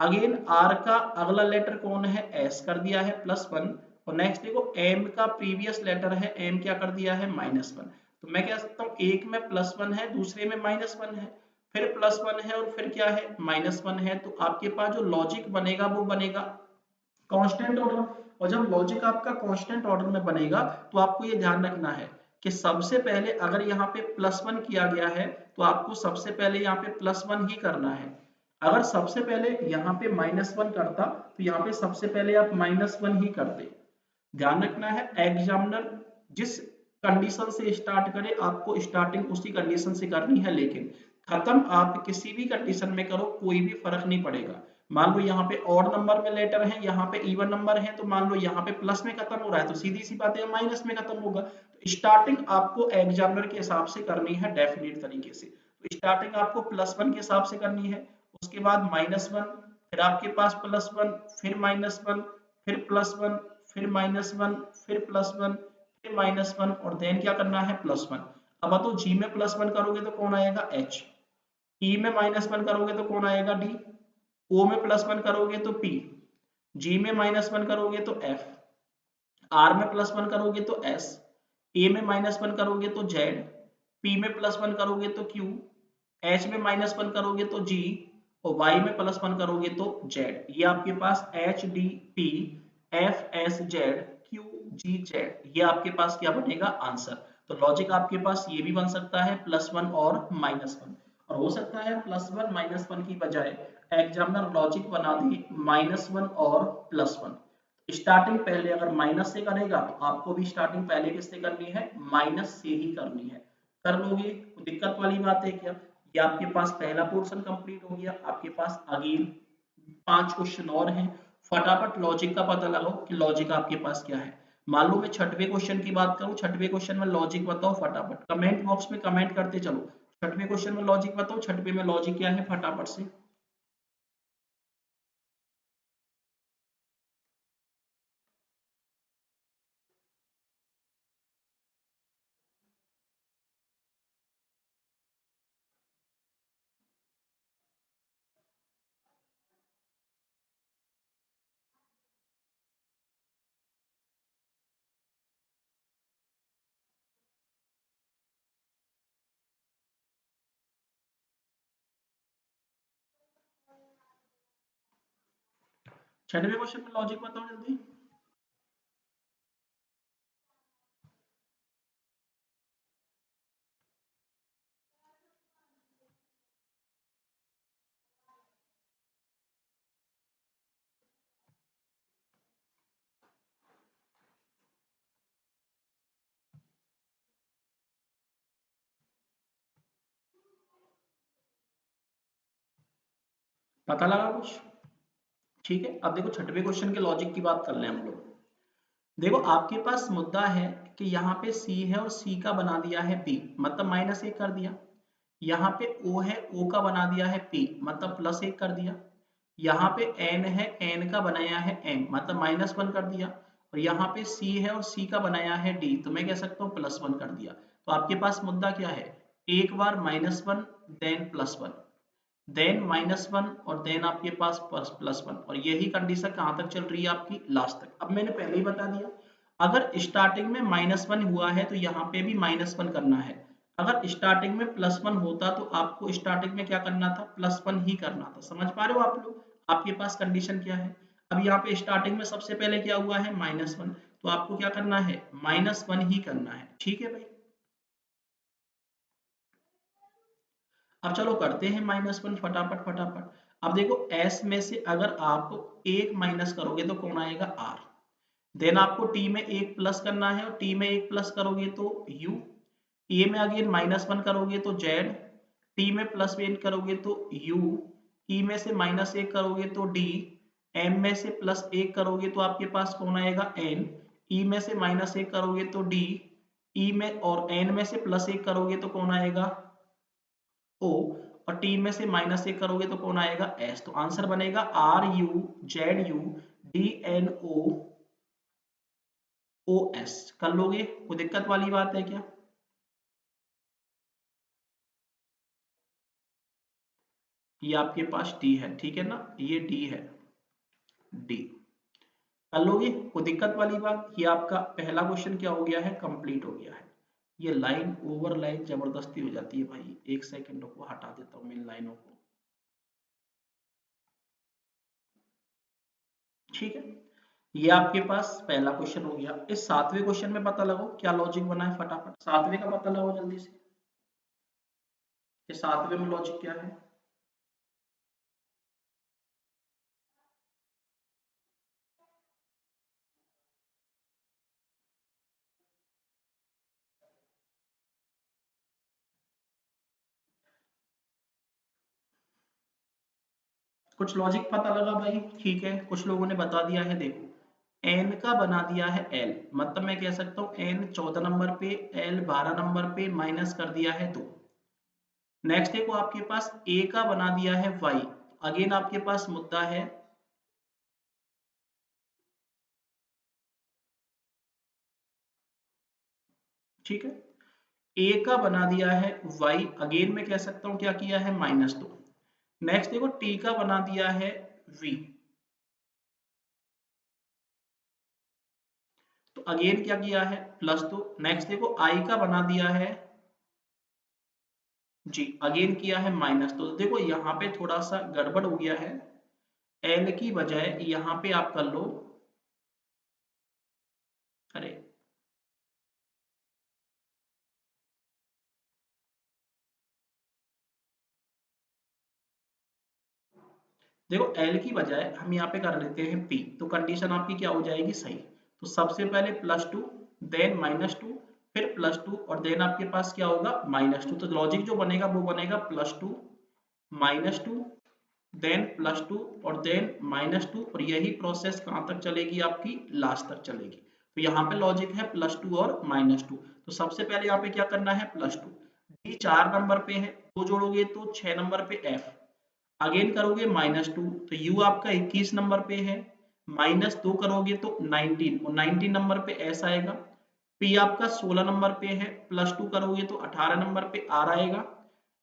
अगेन R का अगला लेटर कौन है S, कर दिया है +1। और नेक्स्ट देखो M का प्रीवियस लेटर है M, क्या कर दिया है -1। तो मैं कह सकता हूँ एक में +1 है, दूसरे में -1 है, फिर +1 है और फिर क्या है -1 है। तो आपके पास जो लॉजिक बनेगा वो बनेगा कांस्टेंट ऑर्डर। और जब लॉजिक आपका कांस्टेंट ऑर्डर में बनेगा तो आपको ये ध्यान रखना है कि सबसे पहले अगर यहाँ पे +1 किया गया है तो आपको सबसे पहले यहाँ पे +1 ही करना है। अगर सबसे पहले यहाँ पे -1 करता तो यहाँ पे सबसे पहले आप -1 ही करते। ध्यान रखना है एग्जामिनर जिस कंडीशन से स्टार्ट करे आपको स्टार्टिंग उसी कंडीशन से करनी है, लेकिन खत्म आप किसी भी कंडीशन में करो कोई भी फर्क नहीं पड़ेगा। मान लो यहाँ पे ऑड नंबर में लेटर है, यहाँ पे इवन नंबर है, तो मान लो यहाँ पे प्लस में खत्म हो रहा है तो सीधी सी बात है माइनस में खत्म होगा। तो स्टार्टिंग आपको एग्जामिनर के हिसाब से करनी है डेफिनेट तरीके से। तो स्टार्टिंग आपको +1 के हिसाब से करनी है, उसके बाद -1, फिर आपके पास +1, फिर -1, फिर +1, फिर -1, फिर +1, फिर -1 और देन क्या करना है +1। अब तो जी में +1 करोगे तो कौन आएगा H, ई में -1 करोगे तो कौन आएगा D, ओ में +1 करोगे तो P, जी में -1 करोगे तो F, आर में +1 करोगे तो S, ए में -1 करोगे तो Z, P में +1 करोगे तो Q, H में -1 करोगे तो G और Y में +1 करोगे तो Z। ये आपके पास H D P F S Z Q G Z, ये आपके पास क्या बनेगा आंसर। तो लॉजिक आपके पास ये भी बन सकता है +1 और -1, और हो सकता है +1 -1 की बजाय एग्जामिनर लॉजिक बना दे -1 और +1। स्टार्टिंग पहले अगर माइनस से करेगा तो आपको भी स्टार्टिंग पहले किससे करनी है, माइनस से ही करनी है। कर लोगे, दिक्कत वाली बात है क्या। ये आपके पास पहला पोर्शन कंप्लीट हो गया, आपके पास अगेन 5 क्वेश्चन और हैं। फटाफट लॉजिक का पता लगाओ कि लॉजिक आपके पास क्या है। मान लो मैं छठवें क्वेश्चन की बात करूं, छठवें क्वेश्चन में लॉजिक बताओ फटाफट, कमेंट बॉक्स में कमेंट करते चलो। छठवें क्वेश्चन में लॉजिक बताओ, छठवें में लॉजिक क्या है फटाफट से। छठवें क्वेश्चन में लॉजिक बताओ जल्दी। पता लगा कुछ। ठीक है, अब देखो छठवें क्वेश्चन के लॉजिक की बात कर लें हम लोग। देखो आपके पास मुद्दा है कि यहाँ पे C है और C का बना दिया है P, मतलब -1 कर दिया। यहाँ पे O है, O का बना दिया है P, मतलब +1 कर दिया। यहाँ पे N है, N का बनाया है M, मतलब -1 कर दिया। और यहाँ पे C है और C का बनाया है D, तो मैं कह सकता हूँ +1 कर दिया। तो आपके पास मुद्दा क्या है, एक बार -1 देन +1 देन -1 और देन आपके पास +1, और यही कंडीशन कहाँ तक चल रही है आपकी, लास्ट तक। अब मैंने पहले ही बता दिया, अगर स्टार्टिंग में -1 हुआ है तो यहाँ पे भी -1 करना है। अगर स्टार्टिंग में +1 होता तो आपको स्टार्टिंग में क्या करना था, +1 ही करना था। समझ पा रहे हो आप लोग, आपके पास कंडीशन क्या है। अब यहाँ पे स्टार्टिंग में सबसे पहले क्या हुआ है, -1, तो आपको क्या करना है, -1 ही करना है। ठीक है भाई, अब चलो करते हैं -1 फटाफट फटाफट। अब देखो S में से अगर आप एक माइनस करोगे तो कौन आएगा, R। देन आपको T में एक प्लस करना है, और T में एक प्लस करोगे तो U, E में अगेन -1 करोगे तो Z, T में +1 करोगे तो U, E में से -1 करोगे तो D, M में से +1 करोगे तो आपके पास कौन आएगा N, E में से -1 करोगे तो D, E में और N में से +1 करोगे तो कौन आएगा O, और टी में से -1 करोगे तो कौन आएगा S। तो आंसर बनेगा RUZUDNOOS। कर लोगे, कोई दिक्कत वाली बात है क्या। ये आपके पास D है, ठीक है ना, ये D है, D। कर लोगे, कोई दिक्कत वाली बात। ये आपका पहला क्वेश्चन क्या हो गया है, कंप्लीट हो गया है। ये लाइन ओवर लाइन जबरदस्ती हो जाती है भाई, एक सेकंड को हटा देता हूँ मैं इन लाइनों को। ठीक है, ये आपके पास पहला क्वेश्चन हो गया। इस सातवें क्वेश्चन में पता लगाओ क्या लॉजिक बना है, फटाफट सातवें का पता लगाओ जल्दी से, कि सातवें में लॉजिक क्या है। कुछ लॉजिक पता लगा भाई? ठीक है, कुछ लोगों ने बता दिया है, देखो n का बना दिया है l, मतलब मैं कह सकता हूँ n 14 नंबर पे, l 12 नंबर पे, माइनस कर दिया है 2। नेक्स्ट देखो आपके पास a का बना दिया है y, अगेन आपके पास मुद्दा है ठीक है, a का बना दिया है y, अगेन मैं कह सकता हूँ क्या किया है -2। नेक्स्ट देखो t का बना दिया है v, तो अगेन क्या किया है +2। नेक्स्ट देखो i का बना दिया है जी, अगेन किया है -2। तो देखो यहाँ पे थोड़ा सा गड़बड़ हो गया है, l की बजाय यहाँ पे आप कर लो, अरे देखो l की बजाय हम यहाँ पे कर लेते हैं p, तो कंडीशन आपकी क्या हो जाएगी सही। तो सबसे पहले +2, देन -2, फिर +2 और देन आपके पास क्या होगा -2। तो लॉजिक जो बनेगा वो बनेगा +2 -2 देन +2 और देन -2, और यही प्रोसेस कहाँ तक चलेगी आपकी लास्ट तक चलेगी। तो यहाँ पे लॉजिक है +2 और -2। तो सबसे पहले यहाँ पे क्या करना है +2, डी 4 नंबर पे है, 2 जोड़ोगे तो 6 नंबर पे f, अगेन करोगे -2 तो u आपका 21 नंबर पे है, -2 करोगे तो 19, और 19 नंबर पे s आएगा। p आपका 16 नंबर पे है, +2 करोगे तो 18 नंबर पे r आएगा।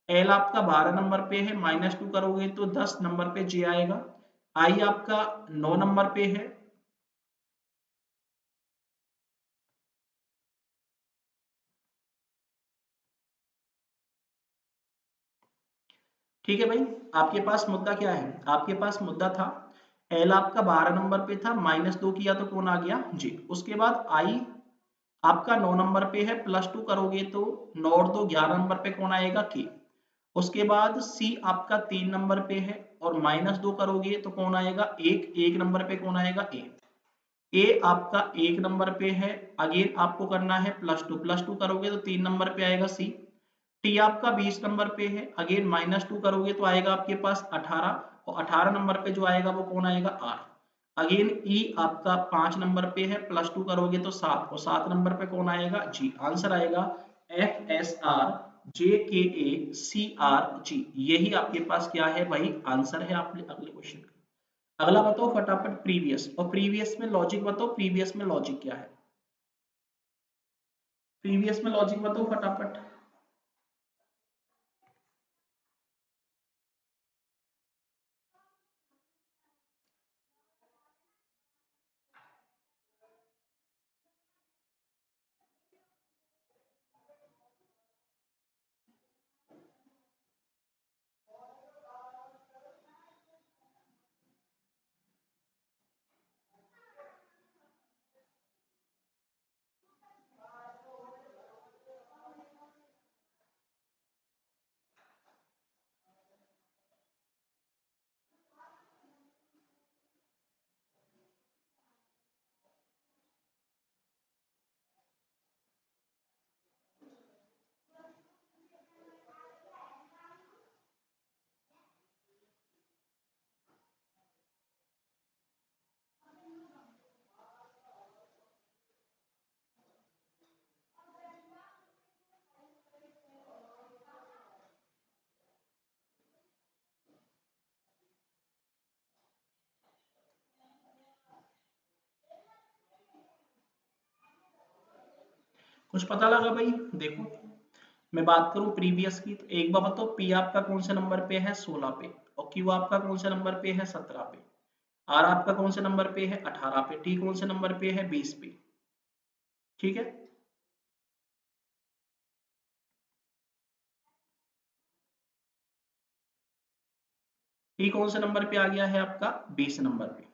l आपका 12 नंबर पे है, -2 करोगे तो 10 नंबर पे j आएगा। i आपका 9 नंबर पे है, ठीक है भाई। आपके पास मुद्दा क्या है, आपके पास मुद्दा था l आपका 12 नंबर पे था, -2 किया तो कौन आ गया j। उसके बाद i आपका 9 नंबर पे है, +2 करोगे तो 9 और 2 11 नंबर पे कौन आएगा k। उसके बाद c आपका 3 नंबर पे है, और -2 करोगे तो कौन आएगा 1, 1 नंबर पे कौन आएगा a। a आपका 1 नंबर पे है, अगेन आपको करना है +2, +2 करोगे तो 3 नंबर पे आएगा c। t आपका 20 नंबर पे है, अगेन -2 करोगे तो आएगा आपके पास 18, और 18 नंबर पे जो आएगा वो कौन आएगा r। अगेन e आपका 5 नंबर पे है, +2 करोगे तो 7, और 7 नंबर पे कौन आएगा g। आंसर आएगा FSR JKA CRG, यही आपके पास क्या है भाई आंसर है आपके अगले क्वेश्चन का। अगला बताओ फटाफट प्रीवियस, और प्रीवियस में लॉजिक बताओ, प्रीवियस में लॉजिक क्या है, प्रीवियस में लॉजिक बताओ फटाफट। कुछ पता लगा भाई? देखो मैं बात करूं प्रीवियस की, तो एक बार बताओ पी आपका कौन से नंबर पे है 16 पे, और क्यू आपका कौन से नंबर पे है 17 पे, आर आपका कौन से नंबर पे है 18 पे, टी कौन से नंबर पे है 20 पे, ठीक है। टी कौन से नंबर पे आ गया है आपका 20 नंबर पे।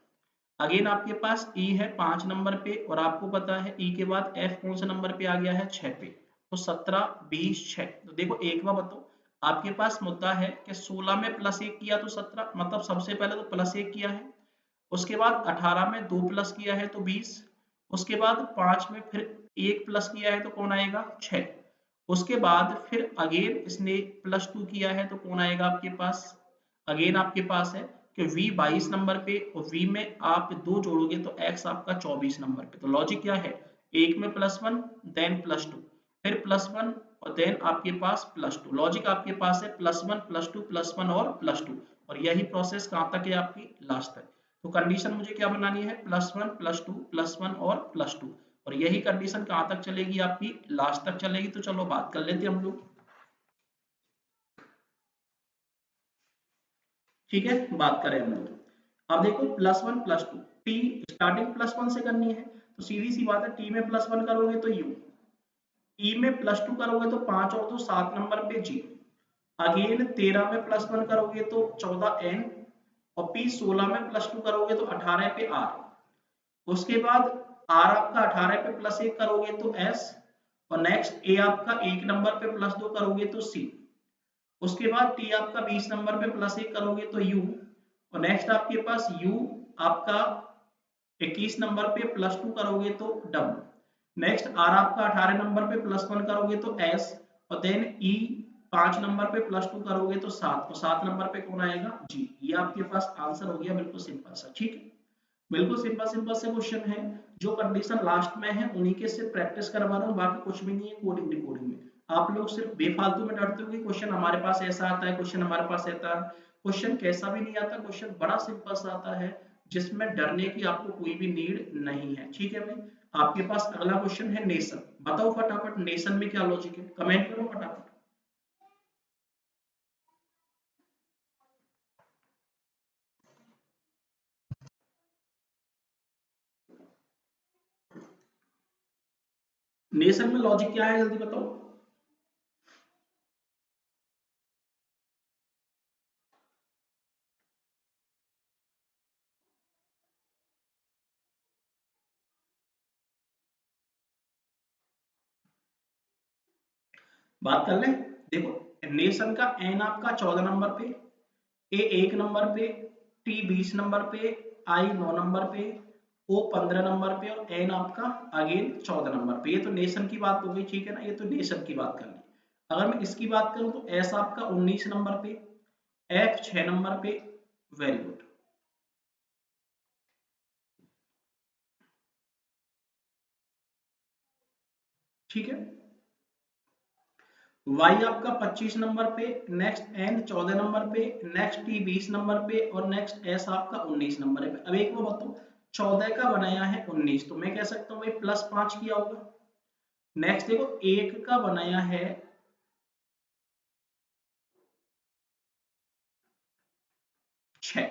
अगेन आपके पास ई है 5 नंबर पे, और आपको पता है ई के बाद एफ कौन से नंबर पे आ गया है 6 पे। तो 17 20 6, तो देखो एक बार बताओ, आपके पास मुद्दा है कि 16 में +1 किया तो 17, मतलब सबसे पहले तो +1 किया है, उसके बाद 18 में 2 प्लस किया है तो 20, उसके बाद 5 में फिर 1 प्लस किया है तो कौन आएगा 6, उसके बाद फिर अगेन इसने +2 किया है तो कौन आएगा आपके पास, अगेन आपके पास है कि v 22 नंबर पे और v में आप 2 जोड़ोगे तो x आपका 24 नंबर पे। तो लॉजिक क्या है, एक में +1 देन +2 फिर +1 और देन आपके पास +2। लॉजिक आपके पास है +1 +2 +1 और +2 और यही प्रोसेस कहाँ तक है आपकी, लास्ट तक। तो कंडीशन मुझे क्या बनानी है, +1 +2 +1 और +2 और यही कंडीशन कहाँ तक चलेगी आपकी, लास्ट तक चलेगी। तो चलो बात कर लेते हैं हम लोग, ठीक है, बात करें हम लोग। अब देखो +1 +2 टी स्टार्टिंग +1 से करनी है तो सीधी सी बात है, टी में +1 करोगे तो यू, ई में +2 करोगे तो 5 और 2 7 नंबर पे जी, अगेन 13 में +1 करोगे तो 14 एन और पी 16 में +2 करोगे तो 18 पे आर। उसके बाद आर आपका 18 पे +1 करोगे तो एस और नेक्स्ट ए आपका 1 नंबर पे +2 करोगे तो सी। उसके बाद टी आपका 20 नंबर पे +1 करोगे तो यू और नेक्स्ट आपके पास यू आपका 21 नंबर पे +2 करोगे तो डब्ल्यू। नेक्स्ट आर आपका 18 नंबर पे +1 करोगे तो एस और देन ई 5 नंबर पे +2 करोगे तो 7 और 7 नंबर पे कौन आएगा, जी। ये आपके पास आंसर हो गया, बिल्कुल सिंपल सा, ठीक है। बिल्कुल सिंपल सिंपल से क्वेश्चन है, जो कंडीशन लास्ट में है उन्हीं के सिर्फ प्रैक्टिस करवा रहा हूँ, बाकी कुछ भी नहीं है कोडिंग रिकॉर्डिंग में। आप लोग सिर्फ बेफालतू में डरते हो कि क्वेश्चन हमारे पास ऐसा आता है, क्वेश्चन हमारे पास आता है। क्वेश्चन कैसा भी नहीं आता, क्वेश्चन बड़ा सिंपल सा आता है जिसमें डरने की आपको कोई भी नीड नहीं है, ठीक है भाई। आपके पास अगला क्वेश्चन है नेशन, बताओ फटाफट नेशन में क्या लॉजिक है, कमेंट करो फटाफट। नेशन में लॉजिक क्या है, जल्दी बताओ। बात कर ले, देखो नेशन का एन आपका 14 नंबर पे, ए 1 नंबर पे, टी 20 नंबर पे, आई 9 नंबर पे, ओ 15 नंबर पे और एन आपका अगेन 14 नंबर पे। ये तो नेशन की बात हो गई, ठीक है ना, ये तो नेशन की बात कर ली। अगर मैं इसकी बात करूं तो एस आपका 19 नंबर पे, एफ 6 नंबर पे, वेरी गुड, ठीक है। वाई आपका 25 नंबर पे, नेक्स्ट एन 14 नंबर पे, नेक्स्ट टी 20 नंबर पे और नेक्स्ट एस आपका 19 नंबर पे। अब एक मैं बताऊं, 14 का बनाया है 19 तो मैं कह सकता हूँ भाई +5 किया होगा। नेक्स्ट देखो एक का बनाया है 6,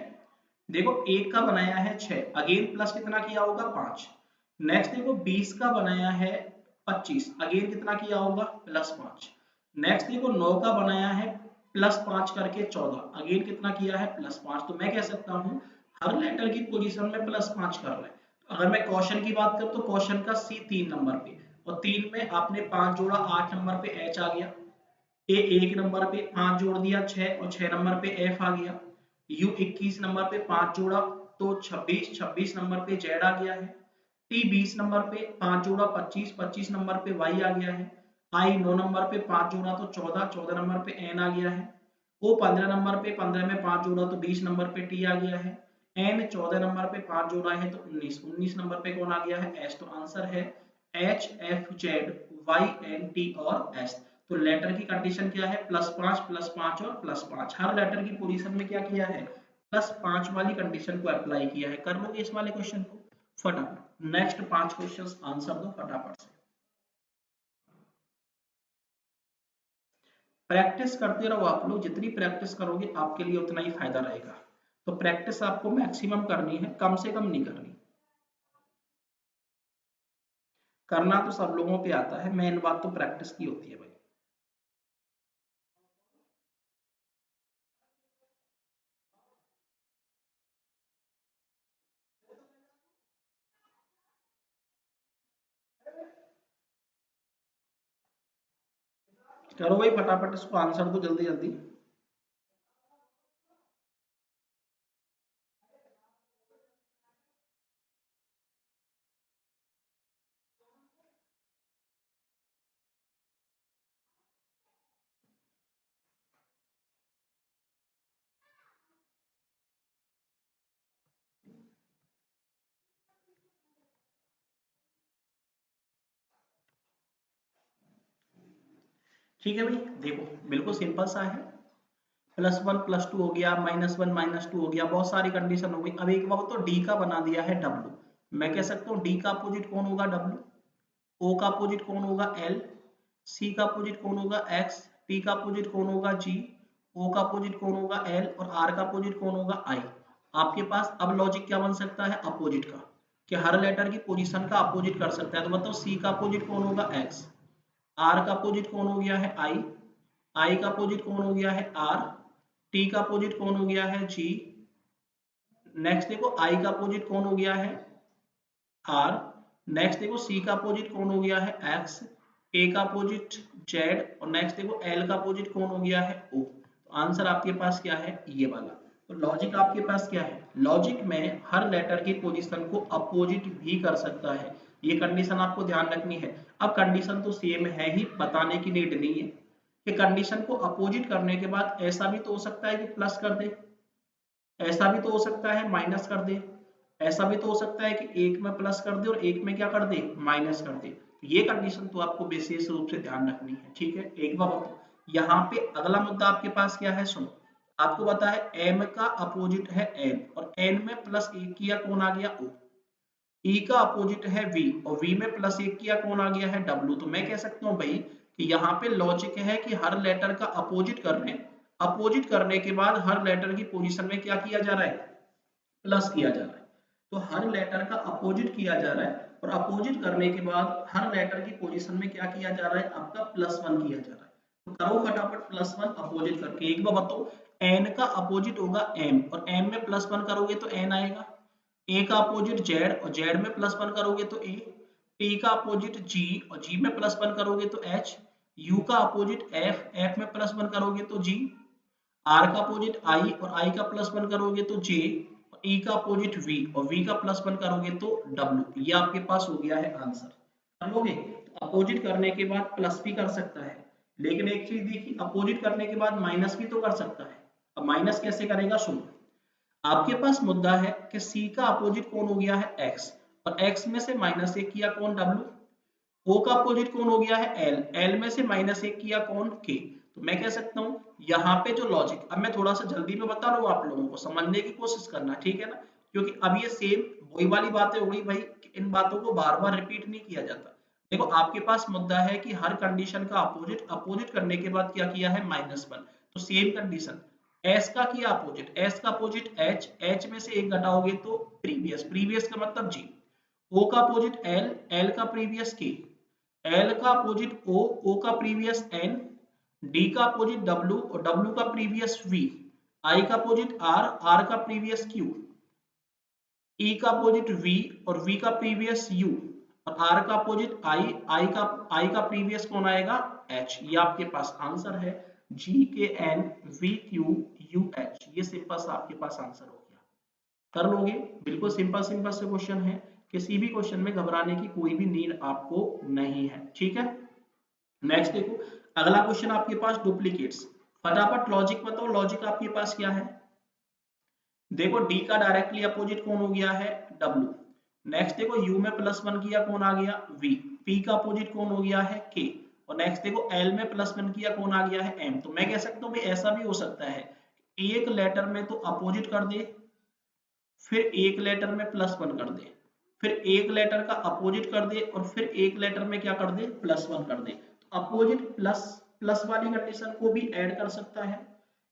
देखो एक का बनाया है 6 अगेन प्लस कितना किया होगा 5। नेक्स्ट देखो 20 का बनाया है 25 अगेन कितना किया होगा +5। नेक्स्ट देखो 9 का बनाया है +5 करके 14 अगेन कितना किया है +5। तो मैं कह सकता हूँ हर लेटर की पोजीशन में +5 कर रहा है। तो अगर मैं क्वेश्चन की बात करूँ तो क्वेश्चन का सी 3 नंबर पे और 3 में आपने 5 जोड़ा 8 नंबर पे एच आ गया, ए 1 नंबर पे 5 जोड़ दिया 6 और 6 नंबर पे एफ आ गया, यू 21 नंबर पे 5 जोड़ा तो 26 नंबर पे जेड आ गया है, टी 20 नंबर पे 5 जोड़ा 25 नंबर पे वाई आ गया है, आई 9 नंबर पे 5 जोड़ा तो 14 नंबर पे एन आ गया है, ओ 15 नंबर पे 15 में 5 जोड़ा तो 20 नंबर पे टी आ गया है, एन 14 नंबर पे 5 जोड़ा है तो 19 नंबर पे कौन आ गया है एस। तो आंसर है H F Z Y N T और एस। तो लेटर की कंडीशन क्या है +5 और +5, हर लेटर की पोजीशन में क्या किया है +5 वाली कंडीशन को अप्लाई किया है। कर लोगे इस वाले क्वेश्चन को फटाफट, नेक्स्ट 5 क्वेश्चंस आंसर दो फटाफट से। प्रैक्टिस करते रहो आप लोग, जितनी प्रैक्टिस करोगे आपके लिए उतना ही फायदा रहेगा। तो प्रैक्टिस आपको मैक्सिमम करनी है, कम से कम नहीं करनी। करना तो सब लोगों पे आता है, मेन बात तो प्रैक्टिस की होती है भाई। करो भाई फटाफट इसको आंसर दो जल्दी जल्दी। ठीक है भाई, देखो बिल्कुल सिंपल सा है, +1 +2 हो गया, -1 -2 हो गया, बहुत सारी कंडीशन हो गई। अब एक बार तो डी का बना दिया है W, मैं कह सकता हूँ डी का अपोजिट कौन होगा W, O का अपोजिट कौन होगा L, C का अपोजिट कौन होगा X, T का अपोजिट कौन होगा G, O का अपोजिट कौन होगा L और R का अपोजिट कौन होगा I। आपके पास अब लॉजिक क्या बन सकता है अपोजिट का, कि हर लेटर की पोजीशन का अपोजिट कर सकता है। तो बताओ C का अपोजिट कौन होगा X, R का अपोजिट कौन हो गया है I का अपोजिट कौन हो गया है R, T का अपोजिट कौन हो गया है G, नेक्स्ट देखो I का अपोजिट कौन हो गया है R, नेक्स्ट देखो C का अपोजिट कौन हो गया है X, A का अपोजिट Z और नेक्स्ट देखो L का अपोजिट कौन हो गया है O। तो आंसर आपके पास क्या है ये वाला। तो लॉजिक आपके पास क्या है, लॉजिक में हर लेटर की पोजीशन को अपोजिट भी कर सकता है, ये कंडीशन आपको ध्यान रखनी है। अब कंडीशन तो सेम है ही, बताने की नीड नहीं है कि कंडीशन को अपोजिट करने के बाद ऐसा भी तो हो सकता है कि प्लस कर दे, ऐसा भी तो हो सकता है माइनस कर दे, ऐसा भी तो हो सकता है कि एक में प्लस कर दे और एक में क्या कर दे माइनस कर दे। ये कंडीशन तो आपको विशेष रूप से ध्यान रखनी है, ठीक है। एक बार बताओ यहाँ पे अगला मुद्दा आपके पास क्या है, सुनो आपको पता है m का अपोजिट है n और n में +1 किया कौन आ गया O, E का अपोजिट है V और V में +1 किया कौन आ गया है W। तो मैं कह सकता हूँ भाई कि यहाँ पे लॉजिक है कि हर लेटर का अपोजिट कर रहे हैं, अपोजिट करने के बाद हर लेटर की पोजीशन में क्या किया जा रहा है प्लस किया जा रहा है। तो हर लेटर का अपोजिट किया जा रहा है और अपोजिट करने के बाद हर लेटर की पोजीशन में क्या किया जा रहा है आपका +1 किया जा रहा है। तो करो फटाफट +1 अपोजिट करके। एक बार बताओ n का अपोजिट होगा m और m में +1 करोगे तो n आएगा, a का अपोजिट z और z में +1 करोगे तो a, t का अपोजिट g और g में +1 करोगे तो h, u का अपोजिट f, f में +1 करोगे तो g, R का अपोजिट I और I का +1 करोगे तो J, और E का अपोजिट V और V का +1 करोगे तो W। ये आपके पास हो गया है आंसर। कर लोगे, तो अपोजिट करने के बाद प्लस भी कर सकता है, लेकिन एक चीज देखिए अपोजिट करने के बाद माइनस भी तो कर सकता है। अब माइनस कैसे करेगा सुनो, आपके पास मुद्दा है कि C का अपोजिट कौन हो गया है X और X में से -1 किया कौन W, O का अपोजिट कौन हो गया है L, L में से -1 किया कौन K। तो मैं कह सकता हूँ यहाँ पे जो लॉजिक, अब मैं थोड़ा सा जल्दी में बता रहा हूँ आप लोगों को समझने की कोशिश करना, ठीक है ना, क्योंकि अब ये सेम वही वाली बातें हो गई भाई कि इन बातों को बार बार रिपीट नहीं किया जाता। देखो आपके पास मुद्दा है कि हर कंडीशन का अपोजिट, अपोजिट करने के बाद क्या किया है -1, तो सेम कंडीशन S का किया अपोजिट, S का अपोजिट H, H में से 1 घटाओगे तो प्रीवियस, प्रीवियस का मतलब G, O का अपोजिट L, L का प्रीवियस K, L का अपोजिट O, O का प्रीवियस N, D का अपोजिट W और W का प्रीवियस V, I का अपोजिट R, R का प्रीवियस Q, E का अपोजिट V और V का प्रीवियस U और R का अपोजिट I का प्रीवियस कौन आएगा H। ये आपके पास आंसर है GKN VQ UH। ये सिंपल सा आपके पास आंसर हो गया, कर लोगे, बिल्कुल सिंपल सिंपल से क्वेश्चन है, किसी भी क्वेश्चन में घबराने की कोई भी नीड आपको नहीं है, ठीक है। नेक्स्ट देखो अगला क्वेश्चन आपके पास डुप्लीकेट्स, फटाफट लॉजिक बताओ, लॉजिक आपके पास क्या है। देखो डी का डायरेक्टली अपोजिट कौन हो गया है W, नेक्स्ट देखो U में +1 किया कौन आ गया V, P का अपोजिट कौन हो गया है K और नेक्स्ट देखो L में +1 किया कौन आ गया है M। तो मैं कह सकता हूँ भाई ऐसा भी हो सकता है एक लेटर में तो अपोजिट कर दे, फिर एक लेटर में +1 कर दे, फिर एक लेटर का अपोजिट कर दे और फिर एक लेटर में क्या कर दे +1 कर दे। तो अपोजिट प्लस प्लस वाली कंडीशन को भी ऐड कर सकता है,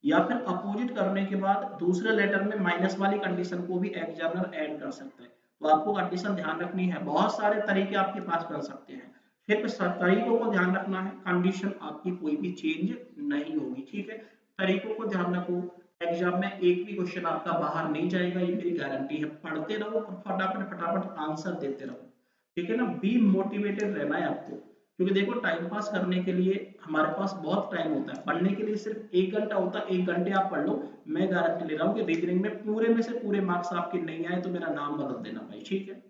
या फिर अपोजिट करने के बाद दूसरे लेटर में माइनस वाली कंडीशन को भी एग्जामिनर ऐड कर सकता है। तो आपको कंडीशन ध्यान रखनी है, बहुत सारे तरीके आपके पास कर सकते हैं, सिर्फ तरीकों को ध्यान रखना है, कंडीशन आपकी कोई भी चेंज नहीं होगी, ठीक है। तरीकों को ध्यान रखो, एग्जाम में एक भी क्वेश्चन आपका बाहर नहीं जाएगा, ये मेरी गारंटी है। पढ़ते रहो और फटाफट फटाफट आंसर देते रहो, ठीक है ना। बी मोटिवेटेड रहना है आपको, क्योंकि देखो टाइम पास करने के लिए हमारे पास बहुत टाइम होता है, पढ़ने के लिए सिर्फ 1 घंटा होता है, 1 घंटे आप पढ़ लो, मैं गारंटी ले रहा हूँ कि रीजनिंग में पूरे में से पूरे मार्क्स आपके नहीं आए तो मेरा नाम बदल देना भाई, ठीक है।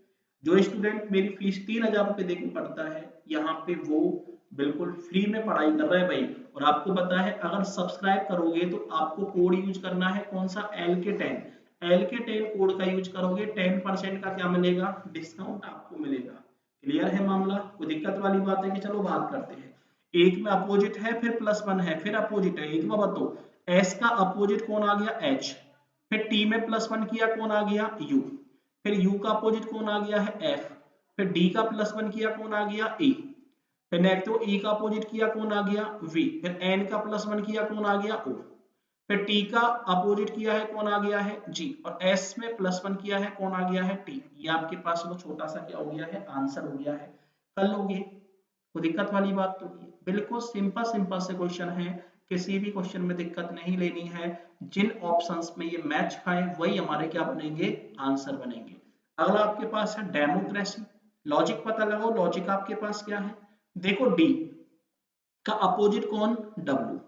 जो स्टूडेंट मेरी फीस 3000 रुपए देकर पढ़ता है यहाँ पे, वो बिल्कुल फ्री में पढ़ाई कर रहा है भाई। और आपको पता है अगर सब्सक्राइब करोगे तो आपको कोड यूज करना है कौन सा LK10, LK10 कोड का यूज करोगे 10% का क्या मिलेगा डिस्काउंट आपको मिलेगा। क्लियर है मामला, कोई दिक्कत वाली बात है कि चलो बात करते हैं। एक में अपोजिट है फिर +1 है फिर अपोजिट है, एक बार बताओ s का अपोजिट कौन आ गया h, फिर t में +1 किया कौन आ गया u, फिर u का अपोजिट कौन आ गया है f, फिर d का +1 किया कौन आ गया e, फिर नेक्स्ट तो e का अपोजिट किया कौन आ गया v, फिर n का +1 किया कौन आ गया o, फिर t का अपोजिट किया है कौन आ गया है g, और s में +1 किया है कौन आ गया है t। ये आपके पास वो छोटा सा क्या हो गया है आंसर हो गया है। कर लोगे, कोई दिक्कत वाली बात तो नहीं है, बिल्कुल सिंपल सिंपल से क्वेश्चन है, किसी भी क्वेश्चन में दिक्कत नहीं लेनी है। जिन ऑप्शंस में ये मैच खाए वही हमारे क्या बनेंगे आंसर बनेंगे। अगला आपके पास है डेमोक्रेसी। लॉजिक पता लगाओ, लॉजिक आपके पास क्या है, देखो डी का अपोजिट कौन W,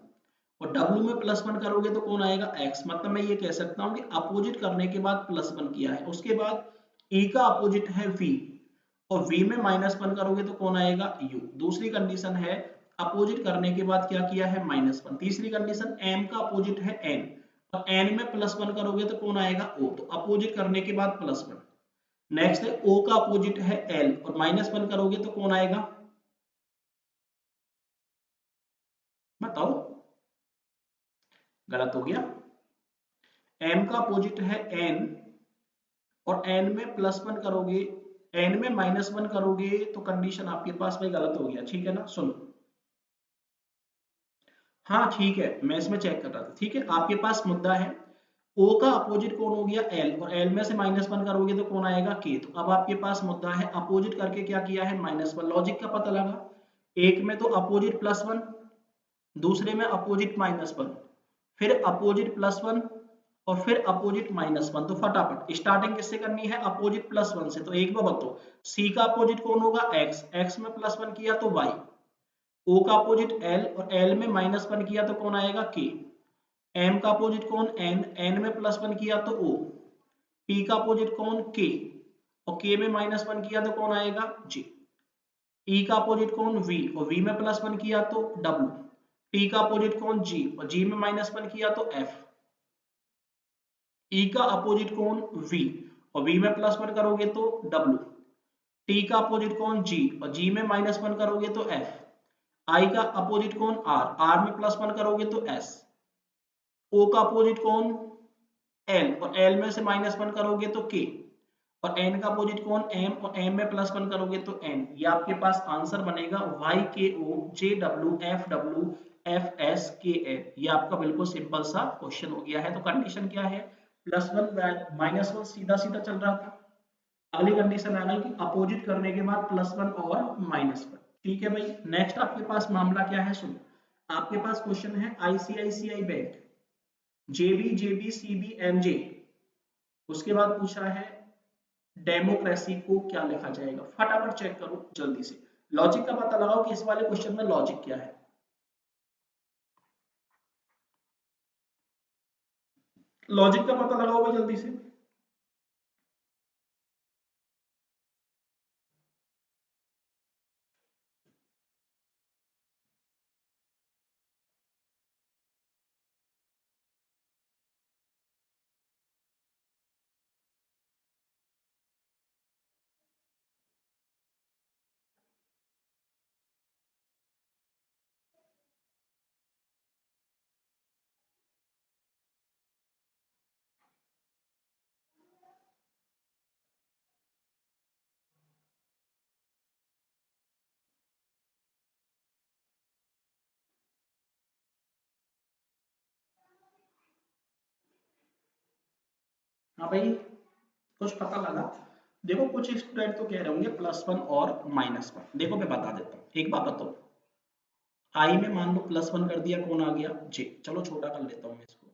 और W में +1 करोगे तो कौन आएगा x, मतलब मैं ये कह सकता हूँ कि अपोजिट करने के बाद +1 किया है। उसके बाद E का अपोजिट है V, और V में -1 करोगे तो कौन आएगा U। दूसरी कंडीशन है अपोजिट करने के बाद क्या किया है -1। तीसरी कंडीशन M का अपोजिट है N, और N में +1 करोगे तो कौन आएगा O, तो अपोजिट करने के बाद +1। नेक्स्ट है O का अपोजिट है L, और -1 करोगे तो कौन आएगा बताओ, गलत हो गया। M का अपोजिट है N, और n में +1 करोगे, n में -1 करोगे तो कंडीशन आपके पास भाई गलत हो गया, ठीक है ना। सुनो, हाँ ठीक है, मैं इसमें चेक कर रहा था, ठीक है। आपके पास मुद्दा है O का अपोजिट कौन हो गया L, और L में से -1 करोगे तो कौन आएगा K। तो अब आपके पास मुद्दा है अपोजिट करके क्या किया है -1। लॉजिक का पता लगा, एक में तो अपोजिट +1, दूसरे में अपोजिट -1, फिर अपोजिट +1, और फिर अपोजिट -1। तो फटाफट स्टार्टिंग किससे करनी है अपोजिट +1 से। तो एक बार बताओ C का अपोजिट कौन होगा x, x में +1 किया तो y, O का अपोजिट L, और L में -1 किया तो कौन आएगा K, M का अपोजिट कौन N, N में +1 किया तो O, P का अपोजिट कौन K, और K में -1 किया तो कौन आएगा J, E का अपोजिट कौन V, और V में +1 किया तो W, T का अपोजिट कौन G, और G में -1 किया तो F, E का अपोजिट कौन V, और V में +1 करोगे तो W, T का अपोजिट कौन G, और G में -1 करोगे तो F, I का अपोजिट कौन R, R में +1 करोगे तो S, O का अपोजिट कौन L, और L में से -1 करोगे तो K, और N का अपोजिट कौन M, और M में +1 करोगे तो N। ये आपके पास आंसर बनेगा YKO JW FW FSKN। ये आपका बिल्कुल सिंपल सा क्वेश्चन हो गया है। तो कंडीशन क्या है, +1 -1 सीधा सीधा चल रहा था, अगली कंडीशन आ गई कि अपोजिट करने के बाद +1 और -1, ठीक है भाई। नेक्स्ट आपके पास मामला क्या है, सुनो, आपके पास क्वेश्चन है ICICI bank JB JB CB MJ, उसके बाद पूछा है डेमोक्रेसी को क्या लिखा जाएगा। फटाफट चेक करो जल्दी से, लॉजिक का पता लगाओ कि इस वाले क्वेश्चन में लॉजिक क्या है। लॉजिक का पता लगाओ भाई जल्दी से। हाँ भाई, कुछ पता लगा। देखो कुछ स्टूडेंट तो कह रहे होंगे +1 और -1, देखो मैं बता देता हूँ, एक बात बताओ, आई में मान लो +1 कर दिया कौन आ गया J, चलो छोटा कर लेता हूँ मैं इसको,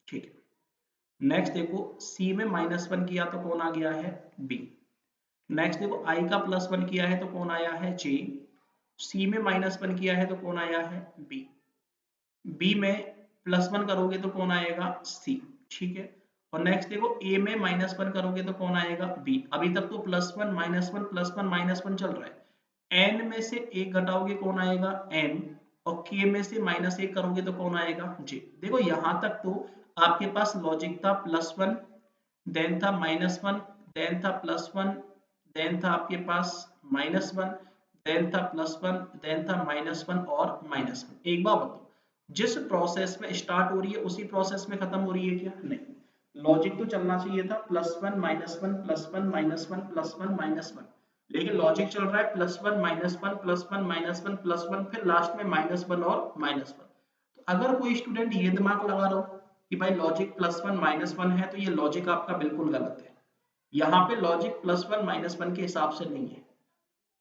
ठीक है। नेक्स्ट देखो C में -1 किया तो कौन आ गया है B, नेक्स्ट देखो I का +1 किया है तो कौन आया है J, C में -1 किया है तो कौन आया है B, B में +1 करोगे तो कौन आएगा C, ठीक है। और नेक्स्ट देखो A में -1 करोगे तो कौन आएगा B। अभी तक तो +1 -1 +1 -1 चल रहा है, N में से 1 घटाओगे कौन आएगा M, और K में से -1 करोगे तो कौन आएगा J। देखो यहां तक तो आपके पास लॉजिक था +1, देन था -1, देन था +1, देन था आपके पास -1, देन था +1, देन था -1 और -1। एक बात बताओ, जिस प्रोसेस में स्टार्ट हो रही है उसी प्रोसेस में खत्म हो रही है क्या? नहीं, लॉजिक तो चलना चाहिए था +1 -1 +1 -1 +1 -1, लेकिन लॉजिक चल रहा है +1 -1 +1 -1 +1, फिर लास्ट में -1 और -1। तो अगर कोई स्टूडेंट ये दिमाग लगा रहा हो कि भाई लॉजिक +1 -1 है, तो ये लॉजिक आपका बिल्कुल गलत है। यहाँ पे लॉजिक +1 -1 के हिसाब से नहीं है।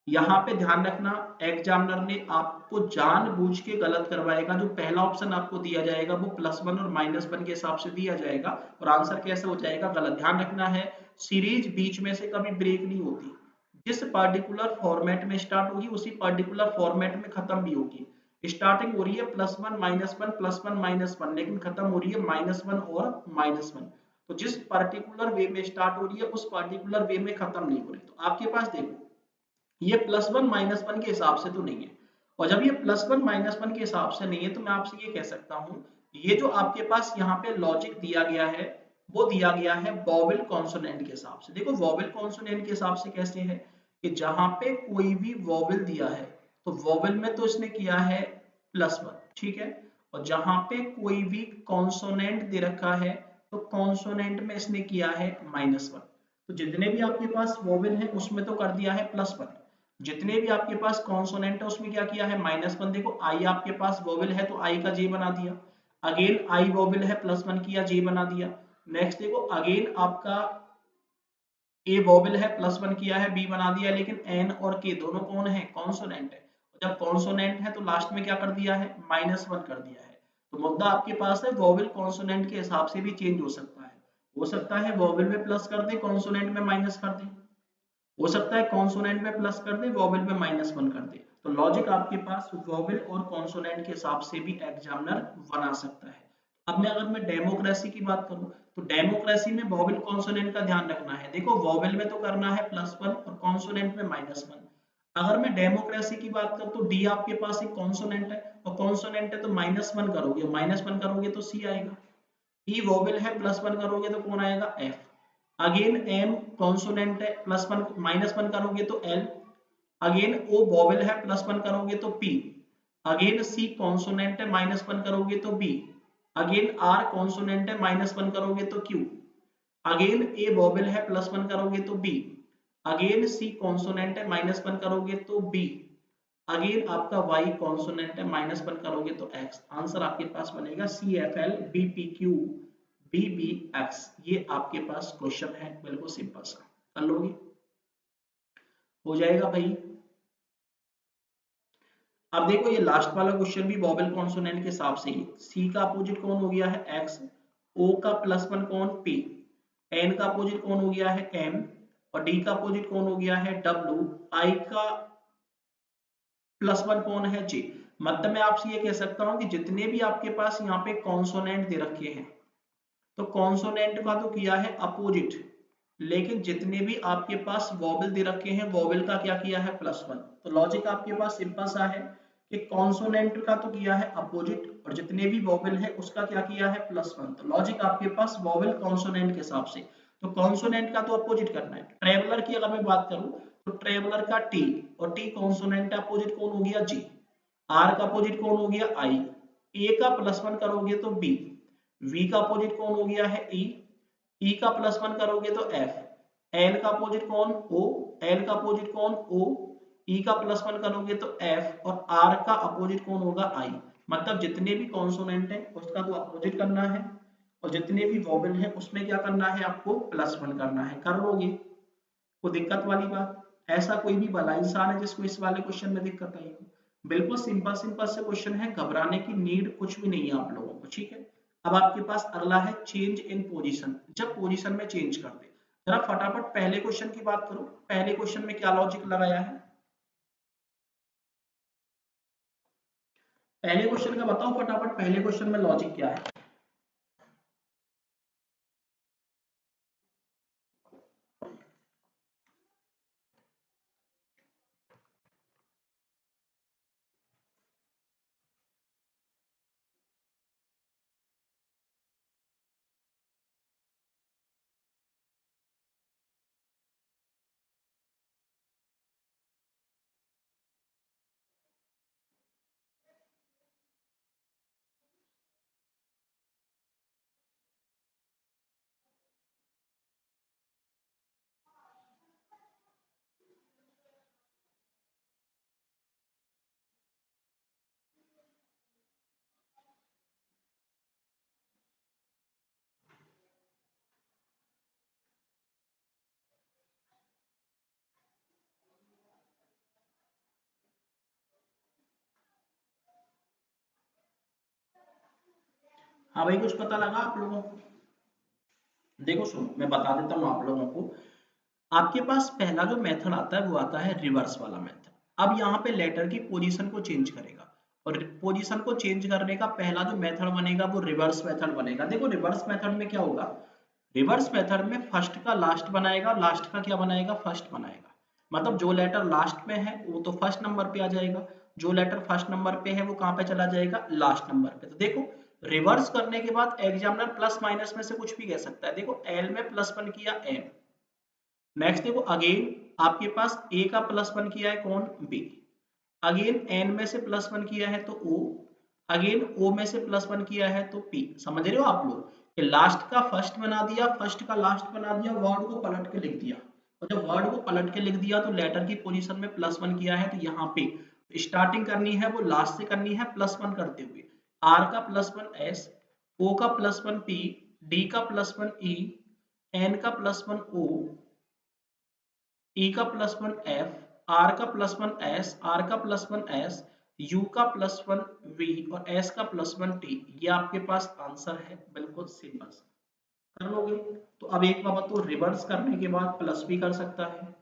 यहाँ पे ध्यान रखना, एग्जामिनर ने आपको जानबूझ के गलत करवाएगा। जो पहला ऑप्शन आपको दिया जाएगा वो +1 और -1 के हिसाब से दिया जाएगा, और आंसर कैसे हो जाएगा? गलत। ध्यान रखना है, सीरीज बीच में से कभी ब्रेक नहीं होती। जिस पर्टिकुलर फॉर्मेट में स्टार्ट होगी उसी पर्टिकुलर फॉर्मेट में खत्म भी होगी। स्टार्टिंग हो रही है +1 -1 +1 -1, लेकिन खत्म हो रही है -1 और -1। तो जिस पर्टिकुलर वे में स्टार्ट हो रही है उस पर्टिकुलर वे में खत्म नहीं हो रही। तो आपके पास देखो, ये +1 -1 के हिसाब से तो नहीं है, और जब ये +1 -1 के हिसाब से नहीं है तो मैं आपसे ये कह सकता हूँ, ये जो आपके पास यहाँ पे लॉजिक दिया गया है वो दिया गया है वोवेल कॉन्सोनेंट के हिसाब से। देखो वोवेल कॉन्सोनेंट के हिसाब से कैसे है कि जहां पे कोई भी वोवेल दिया है तो वोवेल में तो इसने किया है +1, ठीक है, और जहां पे कोई भी कॉन्सोनेंट दे रखा है तो कॉन्सोनेंट में इसने किया है -1। तो जितने भी आपके पास वोवेल है उसमें तो कर दिया है +1, जितने भी आपके पास कॉन्सोनेंट है उसमें क्या किया है? -1। देखो आई आपके पास वोवेल है तो आई का जे बना दिया, अगेन आई वोवेल है +1 किया, जे बना दिया। नेक्स्ट देखो, अगेन आपका ए वोवेल है +1 किया है, बी बना दिया, लेकिन एन और के दोनों कौन है? कॉन्सोनेंट है। जब कॉन्सोनेंट है तो लास्ट में क्या कर दिया है? -1 कर दिया है। तो मुद्दा आपके पास है वोवेल कॉन्सोनेंट के हिसाब से भी चेंज हो सकता है वोवेल में प्लस कर दे, कॉन्सोनेंट में माइनस कर दे, हो सकता है कॉन्सोनेंट में प्लस कर दे, वोवेल में -1 कर दे। तो लॉजिक आपके पास वोवेल और कॉन्सोनेंट के हिसाब से भी एग्जामिनर बना सकता है। अब मैं अगर मैं डेमोक्रेसी की बात करूं तो डेमोक्रेसी में वोवेल कॉन्सोनेंट का ध्यान रखना है। देखो वोवेल में तो करना है +1 और कॉन्सोनेंट में -1। अगर मैं डेमोक्रेसी की बात करूं तो डी आपके पास एक कॉन्सोनेंट है, और कॉन्सोनेंट है तो -1 करोगे, -1 करोगे तो सी आएगा। ई वोवेल है +1 करोगे तो कौन आएगा? एफ। अगेन एम कॉन्सोनेंट है, +1 -1 करोगे तो एल। अगेन ओ वोवेल है, +1 करोगे तो पी। अगेन सी कॉन्सोनेंट है, -1 करोगे तो बी। अगेन आर कॉन्सोनेंट है, -1 करोगे तो क्यू। अगेन ए वोवेल है, +1 करोगे तो बी। अगेन सी कॉन्सोनेंट है, -1 करोगे तो बी। अगेन आपका y कॉन्सोनेंट है, -1 करोगे तो x। आंसर आपके पास बनेगा CFL BPQ BBX। ये आपके पास क्वेश्चन है, बिल्कुल सिंपल सा, कर लोगे, हो जाएगा भाई। अब देखो ये लास्ट वाला क्वेश्चन भी वोवेल कॉन्सोनेंट के हिसाब से ही। C का अपोजिट कौन हो गया है? x। O का +1 कौन? P। N का अपोजिट कौन हो गया है? M। और D का अपोजिट कौन हो गया है? W। I का +1 कौन है? J। मतलब मैं आपसे ये कह सकता हूं कि जितने भी आपके पास यहाँ पे कॉन्सोनेंट दे रखे हैं तो कॉन्सोनेंट का तो किया है अपोजिट, लेकिन जितने भी आपके पास वोवेल दे रखे हैं वोवेल का क्या किया है? +1। तो लॉजिक आपके पास सिंपल सा है कि कॉन्सोनेंट का तो किया है अपोजिट, और जितने भी वोवेल है उसका क्या किया है? +1। तो लॉजिक आपके पास वोवेल कॉन्सोनेंट के हिसाब से, तो कॉन्सोनेंट का तो अपोजिट करना है। ट्रेवलर की अगर मैं बात करूं तो ट्रेवलर का टी, और टी कॉन्सोनेंट का अपोजिट कौन हो गया? जी। आर का अपोजिट कौन हो गया? आई। ए का +1 करोगे तो बी। वी का अपोजिट कौन हो गया है? ई। ई का +1 करोगे तो एफ। एल का अपोजिट कौन? ओ। एल का अपोजिट कौन? ओ। ई का +1 करोगे तो एफ, और आर का अपोजिट कौन होगा? आई। मतलब जितने भी कॉन्सोनेंट है उसका तो अपोजिट करना है, और जितने भी वोवेल है उसमें क्या करना है? आपको +1 करना है। कर लोगे? कोई दिक्कत वाली बात? ऐसा कोई भी भला इंसान है जिसको इस वाले क्वेश्चन में दिक्कत आई हो? बिल्कुल सिंपल सिंपल से क्वेश्चन है, घबराने की नीड कुछ भी नहीं है आप लोगों को, ठीक है। अब आपके पास अगला है चेंज इन पोजीशन। जब पोजीशन में चेंज कर दे, जरा फटाफट पहले क्वेश्चन की बात करो। पहले क्वेश्चन में क्या लॉजिक लगाया है? पहले क्वेश्चन का बताओ फटाफट, पहले क्वेश्चन में लॉजिक क्या है? हाँ भाई, कुछ पता लगा आप लोगों को? देखो सुनो, मैं बता देता हूँ आप लोगों को। आपके पास पहला जो मेथड आता है वो आता है रिवर्स वाला मेथड। अब यहाँ पे लेटर की पोजीशन को चेंज करेगा, और पोजीशन को चेंज करने का पहला जो मेथड बनेगा वो रिवर्स मेथड बनेगा। देखो रिवर्स मेथड में क्या होगा, रिवर्स मेथड में फर्स्ट का लास्ट बनाएगा, लास्ट का क्या बनाएगा, फर्स्ट बनाएगा। मतलब जो लेटर लास्ट में है वो तो फर्स्ट नंबर पे आ जाएगा, जो लेटर फर्स्ट नंबर पे है वो कहाँ पे चला जाएगा, लास्ट नंबर पे। तो देखो रिवर्स करने के बाद एग्जामिनर प्लस माइनस में से कुछ भी कह सकता है। देखो एल में +1 किया एम, नेक्स्ट देखो अगेन आपके पास ए का +1 किया है कौन, बी, अगेन एन में से +1 किया है तो ओ, अगेन ओ में से +1 किया है तो पी। समझ रहे हो आप लोग कि लास्ट का फर्स्ट बना दिया, फर्स्ट का लास्ट बना दिया, वर्ड को पलट के लिख दिया। और जब वर्ड को पलट के लिख दिया तो लेटर की पोजीशन में +1 किया है, तो यहाँ पे स्टार्टिंग करनी है वो लास्ट से करनी है +1 करते हुए। आर का +1 एस, ओ का +1 पी, डी का +1 ई, एन का +1 ओ, ई का +1 एफ, आर का +1 एस, आर का +1 एस, यू का +1 वी और एस का +1 टी। ये आपके पास आंसर है, बिल्कुल सिंपल कर लोगे। तो अब एक बात तो रिवर्स करने के बाद प्लस भी कर सकता है,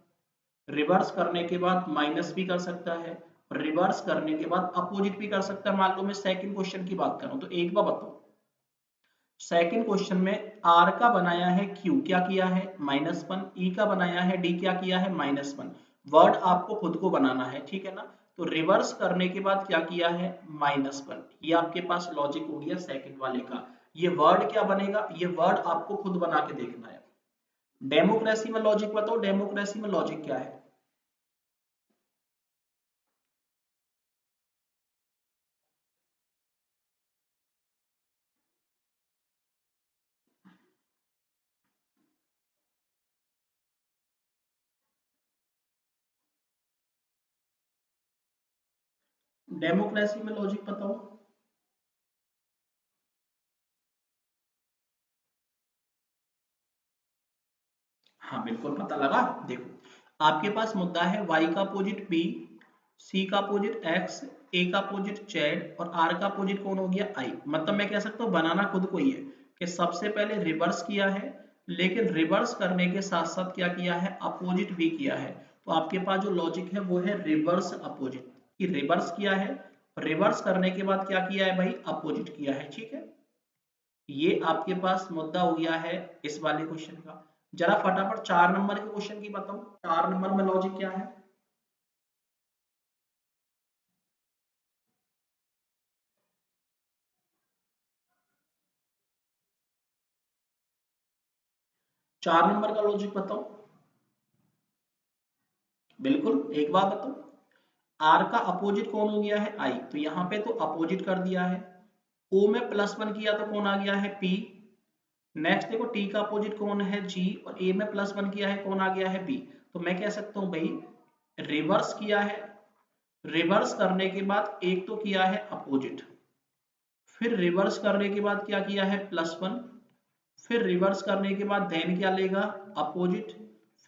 रिवर्स करने के बाद माइनस भी कर सकता है, रिवर्स करने के बाद अपोजिट भी कर सकता है। मान लो मैं सेकंड क्वेश्चन की बात करूं तो एक बार बताओ, सेकंड क्वेश्चन में आर का बनाया है क्यू, क्या किया है, -1, ई का बनाया है डी, क्या किया है, -1। वर्ड आपको खुद को बनाना है, ठीक है ना। तो रिवर्स करने के बाद क्या किया है, -1। ये आपके पास लॉजिक हो गया सेकंड वाले का। ये वर्ड क्या बनेगा, ये वर्ड आपको खुद बना के देखना है। डेमोक्रेसी में लॉजिक बताओ, डेमोक्रेसी में लॉजिक क्या है? डेमोक्रेसी में लॉजिक बताओ। हाँ बिल्कुल पता लगा। देखो आपके पास मुद्दा है y का अपोजिट b, c का अपोजिट x, a का अपोजिट z और r का अपोजिट कौन हो गया i। मतलब मैं कह सकता हूँ बनाना खुद को ही है कि सबसे पहले रिवर्स किया है, लेकिन रिवर्स करने के साथ साथ क्या किया है, अपोजिट भी किया है। तो आपके पास जो लॉजिक है वो है रिवर्स अपोजिट, कि रिवर्स किया है, रिवर्स करने के बाद क्या किया है भाई, अपोजिट किया है, ठीक है। ये आपके पास मुद्दा हो गया है इस वाले क्वेश्चन का। जरा फटाफट 4 नंबर के क्वेश्चन की बताओ, 4 नंबर में लॉजिक क्या है। 4 नंबर का लॉजिक बताओ। बिल्कुल एक बात बताओ, आर का अपोजिट कौन हो गया है, आई, तो यहाँ पे तो अपोजिट कर दिया है। ओ में +1 किया तो कौन आ गया है, पी। नेक्स्ट देखो टी का अपोजिट कौन है, जी, और ए में +1 किया है कौन आ गया है, बी। तो मैं कह सकता हूँ भाई रिवर्स किया है, रिवर्स करने के बाद एक तो किया है अपोजिट, फिर रिवर्स करने के बाद क्या किया है, +1, फिर रिवर्स करने के बाद देन क्या लेगा, अपोजिट,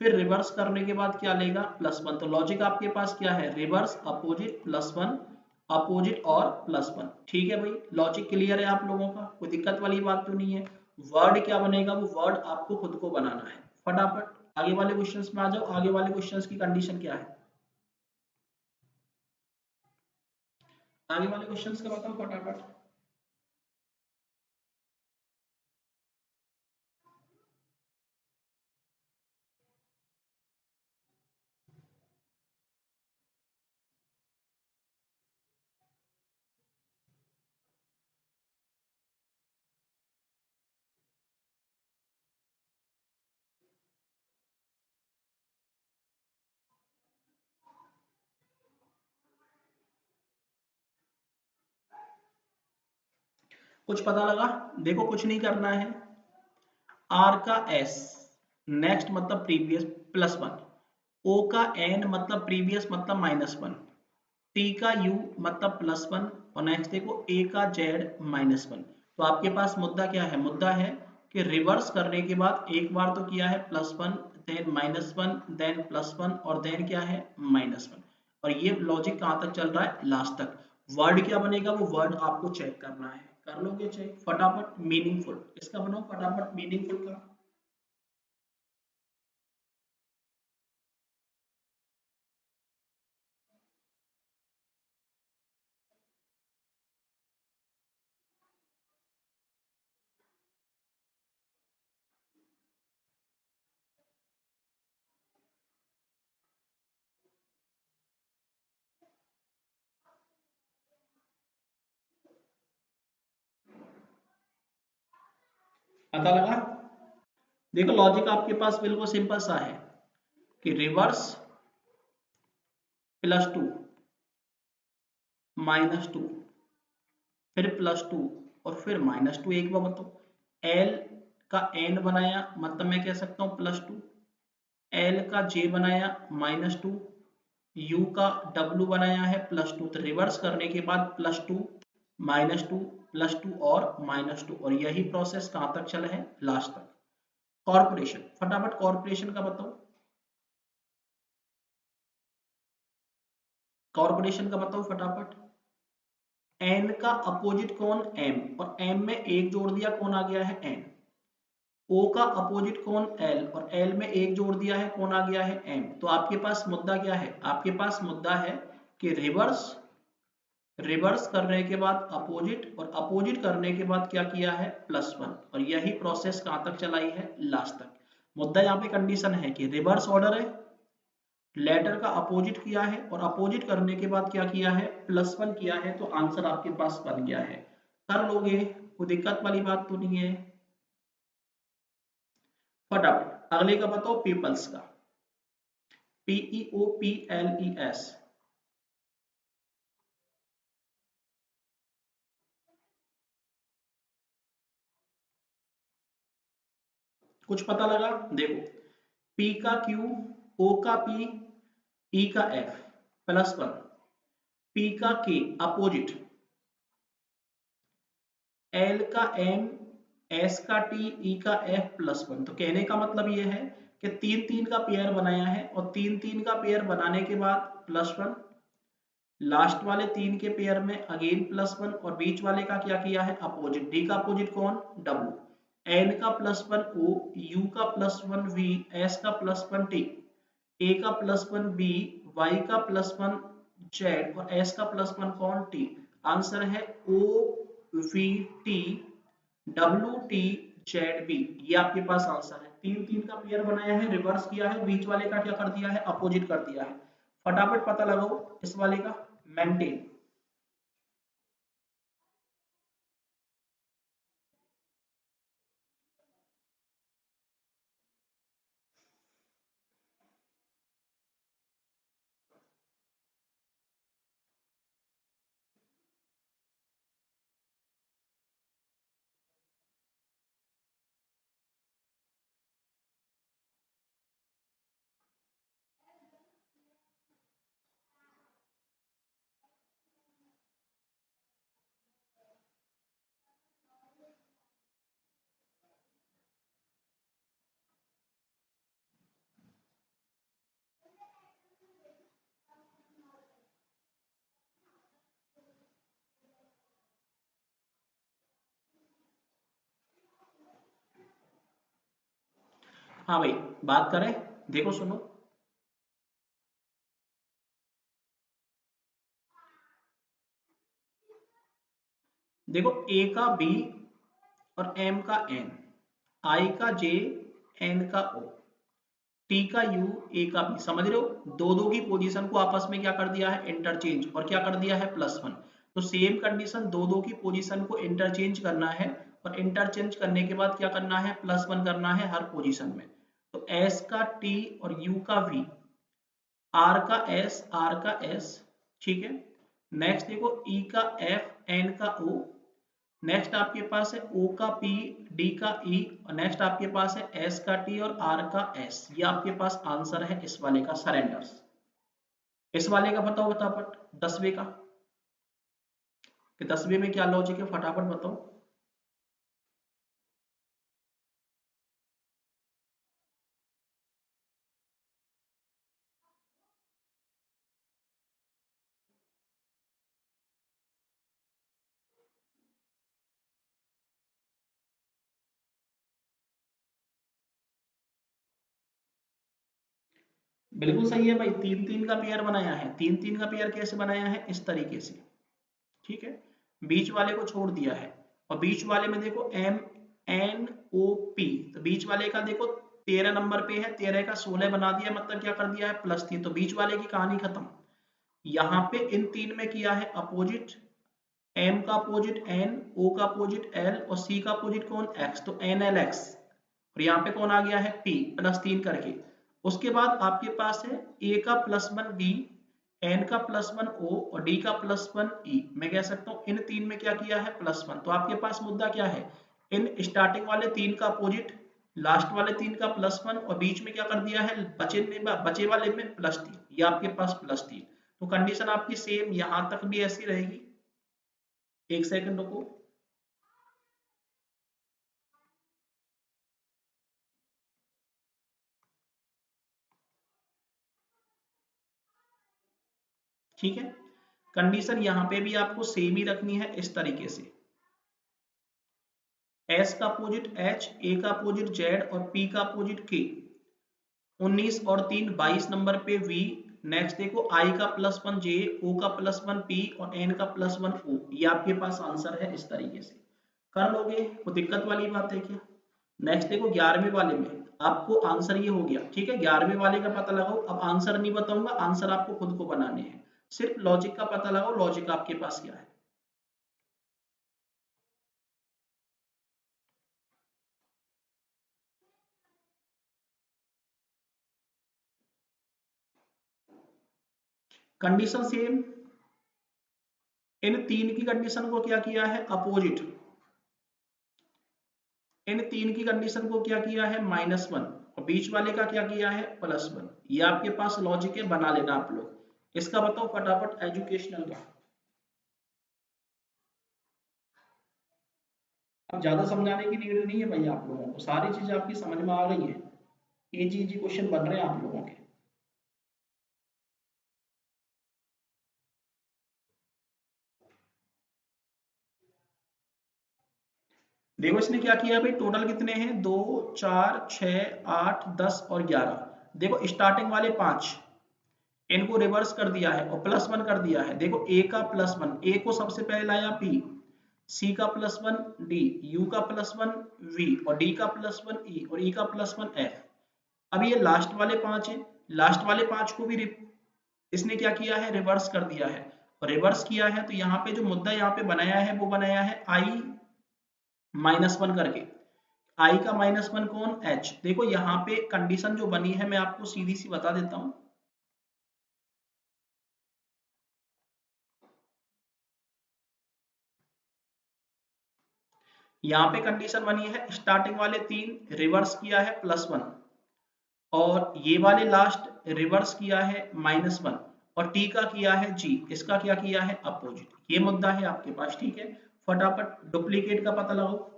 फिर रिवर्स करने के बाद क्या लेगा, +1। तो लॉजिक आपके पास क्या है, रिवर्स अपोजिट +1, अपोजिट और +1। ठीक है भाई, लॉजिक क्लियर है आप लोगों का, कोई दिक्कत वाली बात तो नहीं है। वर्ड क्या बनेगा, वो वर्ड आपको खुद को बनाना है। फटाफट आगे वाले क्वेश्चंस में आ जाओ, आगे वाले क्वेश्चंस की कंडीशन क्या है, आगे वाले क्वेश्चंस का बताओ फटाफट। कुछ पता लगा? देखो कुछ नहीं करना है, आर का एस, नेक्स्ट मतलब प्रीवियस +1, ओ का एन मतलब प्रीवियस मतलब -1, टी का यू मतलब +1 और नेक्स्ट देखो ए का जेड -1। तो आपके पास मुद्दा क्या है, मुद्दा है कि रिवर्स करने के बाद एक बार तो किया है +1, देन -1, देन +1 और देन क्या है, -1। और ये लॉजिक कहाँ तक चल रहा है, लास्ट तक। वर्ड क्या बनेगा वो वर्ड आपको चेक करना है। कर लोगे चेक फटाफट। मीनिंगफुल इसका बनाओ फटाफट मीनिंगफुल का। पता लगा? देखो लॉजिक आपके पास बिल्कुल सिंपल सा है कि रिवर्स +2 -2 फिर +2 और फिर -2। एक बार बताओ एल का एन बनाया मतलब मैं कह सकता हूँ +2, एल का जे बनाया -2, यू का डब्ल्यू बनाया है +2। तो रिवर्स करने के बाद +2 -2 +2 और -2 और यही प्रोसेस कहाँ तक चला है लास्ट तक। कॉर्पोरेशन फटाफट कॉर्पोरेशन का बताओ, कॉर्पोरेशन का बताओ फटाफट। एन का अपोजिट कौन एम और एम में एक जोड़ दिया कौन आ गया है एन। ओ का अपोजिट कौन एल और एल में एक जोड़ दिया है कौन आ गया है एम। तो आपके पास मुद्दा क्या है, आपके पास मुद्दा है कि रिवर्स, रिवर्स करने के बाद अपोजिट और अपोजिट करने के बाद क्या किया है +1 और यही प्रोसेस कहां तक चलाई है लास्ट तक। मुद्दा यहाँ पे कंडीशन है कि रिवर्स ऑर्डर है, लेटर का अपोजिट किया है और अपोजिट करने के बाद क्या किया है +1 किया है। तो आंसर आपके पास बन गया है। कर लोगे, कोई दिक्कत वाली बात तो नहीं है। फटाफट अगले का बताओ पीपल्स का, PEOPLES। कुछ पता लगा? देखो P का Q, O का P, E का F +1, P का K अपोजिट, L का M, S का T, E का F +1। तो कहने का मतलब ये है कि 3-3 का पेयर बनाया है और 3-3 का पेयर बनाने के बाद +1, लास्ट वाले 3 के पेयर में अगेन +1 और बीच वाले का क्या किया है अपोजिट। D का अपोजिट कौन W, N का +1 O, U का +1 V, S का +1 T, A का +1 B, Y का +1 Z और S का +1 कौन T। आंसर है OVTWTZB। ये आपके पास आंसर है। 3-3 का पेयर बनाया है, रिवर्स किया है, बीच वाले का क्या कर दिया है अपोजिट कर दिया है। फटाफट पता लगाओ इस वाले का मेंटेन। हाँ भाई बात करें, देखो सुनो, देखो ए का बी और एम का एन, आई का जे, एन का ओ, टी का यू, ए का बी। समझ रहे हो, दो दो की पोजीशन को आपस में क्या कर दिया है इंटरचेंज और क्या कर दिया है +1। तो सेम कंडीशन दो दो की पोजीशन को इंटरचेंज करना है और इंटरचेंज करने के बाद क्या करना है +1 करना है हर पोजीशन में। तो एस का टी और यू का वी, आर का एस, आर का एस, ठीक है। नेक्स्ट देखो ई का एफ, एन का ओ, नेक्स्ट आपके पास है O का P, D का E और नेक्स्ट आपके पास है S का T और R का S। ये आपके पास आंसर है इस वाले का सरेंडर्स। इस वाले का बताओ फटाफट 10वें का, कि 10वें में क्या लॉजिक है फटाफट बताओ। बिल्कुल सही है भाई, 3 3 का पेयर बनाया है। 3 3 का पेयर कैसे बनाया है? इस तरीके से, ठीक है। बीच वाले को छोड़ दिया है और बीच वाले में देखो MNOP, तो बीच वाले का देखो 13 नंबर पे है, 13 का 16 बना दिया, मतलब क्या कर दिया है? +3, तो बीच वाले की कहानी खत्म। यहाँ पे इन तीन में किया है अपोजिट, M का अपोजिट N, O का अपोजिट L और C का अपोजिट कौन? X, तो NLX। और यहाँ पे कौन आ गया है? P, +3 करके। उसके बाद आपके पास है A का +1 B, N का +1 O और D का +1 E। मैं कह सकता हूँ इन तीन में क्या किया है? +1। तो आपके पास मुद्दा क्या है? इन स्टार्टिंग वाले तीन का अपोजिट, लास्ट वाले तीन का +1 और बीच में क्या कर दिया है? बचे वाले में +3, ये आपके पास +3। तो कंडीशन आपकी सेम यहां तक भी ऐसी रहेगी। एक सेकंड रुको, ठीक है। कंडीशन यहाँ पे भी आपको सेम ही रखनी है इस तरीके से, S का अपोजिट H, A का अपोजिट Z और P का अपोजिट K। 19 और 3 22 नंबर पे V। नेक्स्ट देखो I का +1 J, O का +1 P और N का +1 O। ये आपके पास आंसर है इस तरीके से। कर लोगे? कोई दिक्कत वाली बात है क्या? नेक्स्ट देखो 11वें वाले में आपको आंसर ये हो गया, ठीक है। 11वें वाले का पता लगाओ। अब आंसर नहीं बताऊंगा, आंसर आपको खुद को बनाने हैं। सिर्फ लॉजिक का पता लगाओ, लॉजिक आपके पास क्या है। कंडीशन सेम, इन तीन की कंडीशन को क्या किया है? अपोजिट। इन तीन की कंडीशन को क्या किया है? -1 और बीच वाले का क्या किया है? +1। ये आपके पास लॉजिक है, बना लेना आप लोग। इसका बताओ फटाफट एजुकेशनल का। अब ज्यादा समझाने की नीड नहीं है भाई, आप लोगों को सारी चीजें आपकी समझ में आ गई है। इजी इजी क्वेश्चन बन रहे हैं आप लोगों के। देखो इसने क्या किया भाई, टोटल कितने हैं? 2 4 6 8 10 और 11। देखो स्टार्टिंग वाले 5 इनको रिवर्स कर दिया है और +1 कर दिया है। देखो A का +1, A को सबसे पहले लाया P, C का +1 D, U का +1 V और D का +1 E और E का +1 F। अब ये लास्ट वाले 5 है, लास्ट वाले 5 को भी इसने क्या किया है? रिवर्स कर दिया है। और रिवर्स किया है तो यहाँ पे जो मुद्दा यहाँ पे बनाया है वो बनाया है I-1 करके। I का -1 कौन? H। देखो यहाँ पे कंडीशन जो बनी है मैं आपको सीधी सी बता देता हूँ। यहाँ पे कंडीशन बनी है, स्टार्टिंग वाले 3 रिवर्स किया है +1 और ये वाले लास्ट रिवर्स किया है -1 और T का किया है G, इसका क्या किया है? अपोजिट। ये मुद्दा है आपके पास, ठीक है। फटाफट डुप्लीकेट का पता लगाओ।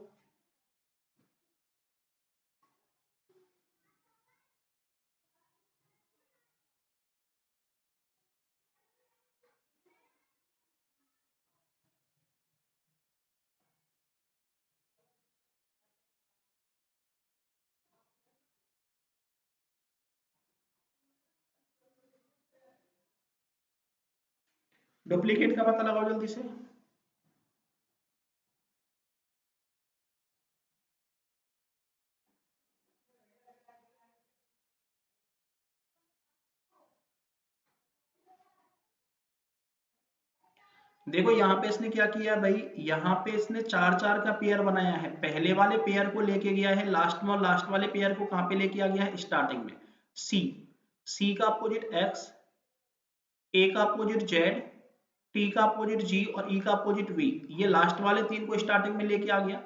डुप्लीकेट का पता लगाओ जल्दी से। देखो यहाँ पे इसने क्या किया भाई, यहाँ पे इसने 4 4 का पेयर बनाया है। पहले वाले पेयर को लेके गया है लास्ट में और लास्ट वाले पेयर को कहाँ पे लेके आ गया है? स्टार्टिंग में। सी, सी का अपोजिट X, A का अपोजिट Z, T का अपोजिट G और E का अपोजिट V। ये लास्ट वाले 3 को स्टार्टिंग में लेके आ गया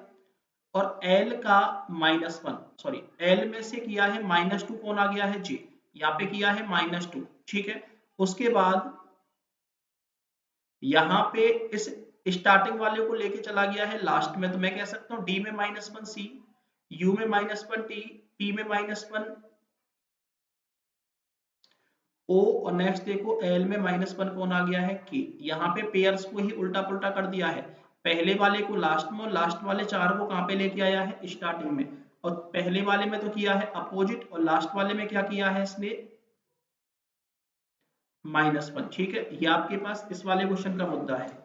और L का -1, सॉरी L में से किया है -2, कौन आ गया है? J। यहाँ पे किया है -2, ठीक है। उसके बाद यहाँ पे इस स्टार्टिंग वाले को लेके चला गया है लास्ट में, तो मैं कह सकता हूँ D में -1 C, U में -1 T, P में -1 O और नेक्स्ट देखो L में -1 कौन आ गया है? K। यहाँ पे पेयर्स को ही उल्टा पुल्टा कर दिया है। पहले वाले को लास्ट में और लास्ट वाले 4 को कहाँ पे लेके आया है? स्टार्टिंग में। और पहले वाले में तो किया है अपोजिट और लास्ट वाले में क्या किया है इसने? -1, ठीक है। ये आपके पास इस वाले क्वेश्चन का मुद्दा है।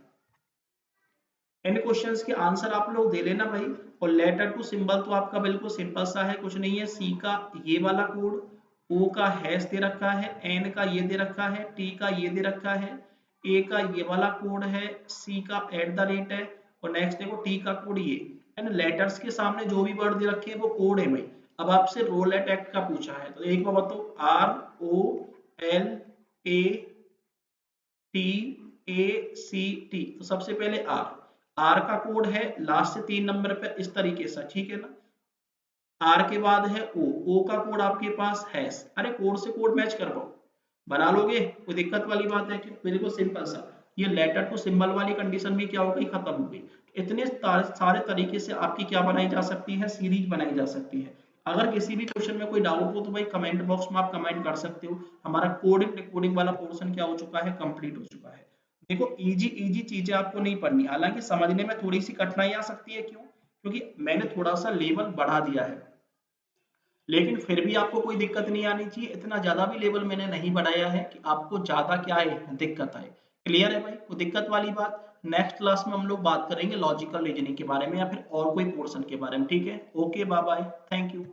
इन क्वेश्चंस के आंसर आप लोग दे लेना भाई। और लेटर टू सिंबल तो आपका बिल्कुल सिंपल सा है, कुछ नहीं है। सी का ये वाला कोड, ओ का हैश दे रखा है, एन का ये दे रखा है, टी का ये दे रखा है, ए का ये वाला कोड है, सी का @ है, और नेक्स्ट देखो टी का कोड ये है। लेटर्स के सामने जो भी वर्ड दे रखे हैं वो कोड है भाई। अब आपसे रोलेट एक्ट का पूछा है तो एक बार बताओ, ROLATAC, तो सबसे पहले आर का कोड है लास्ट से 3 नंबर पे इस तरीके से, ठीक है ना। आर के बाद है ओ का कोड आपके पास हैश। अरे कोड से कोड मैच करवाओ, बना लोगे, कोई दिक्कत वाली बात है कि बिल्कुल सिंपल सा। ये लेटर टू सिंबल वाली कंडीशन भी क्या हो गई, खत्म हो गई। इतने सारे तरीके से आपकी क्या बनाई जा सकती है, सीरीज बनाई जा सकती है। अगर किसी भी क्वेश्चन में कोई डाउट हो तो भाई कमेंट बॉक्स में आप कमेंट कर सकते हो। हमारा कोडिंग रिकॉर्डिंग वाला पोर्शन क्या हो चुका है, कंप्लीट हो चुका है। देखो इजी इजी चीजें आपको नहीं पढ़नी, हालांकि समझने में थोड़ी सी कठिनाई आ सकती है, क्यों, क्योंकि मैंने थोड़ा सा लेवल बढ़ा दिया है। लेकिन फिर भी आपको कोई दिक्कत नहीं आनी चाहिए, इतना ज्यादा भी लेवल मैंने नहीं बढ़ाया है कि आपको ज्यादा क्या है, दिक्कत आए। क्लियर है भाई, कोई दिक्कत वाली बात। नेक्स्ट क्लास में हम लोग बात करेंगे लॉजिकल रीजनिंग के बारे में या फिर और कोई पोर्शन के बारे में, ठीक है। Okay, bye bye, thank you.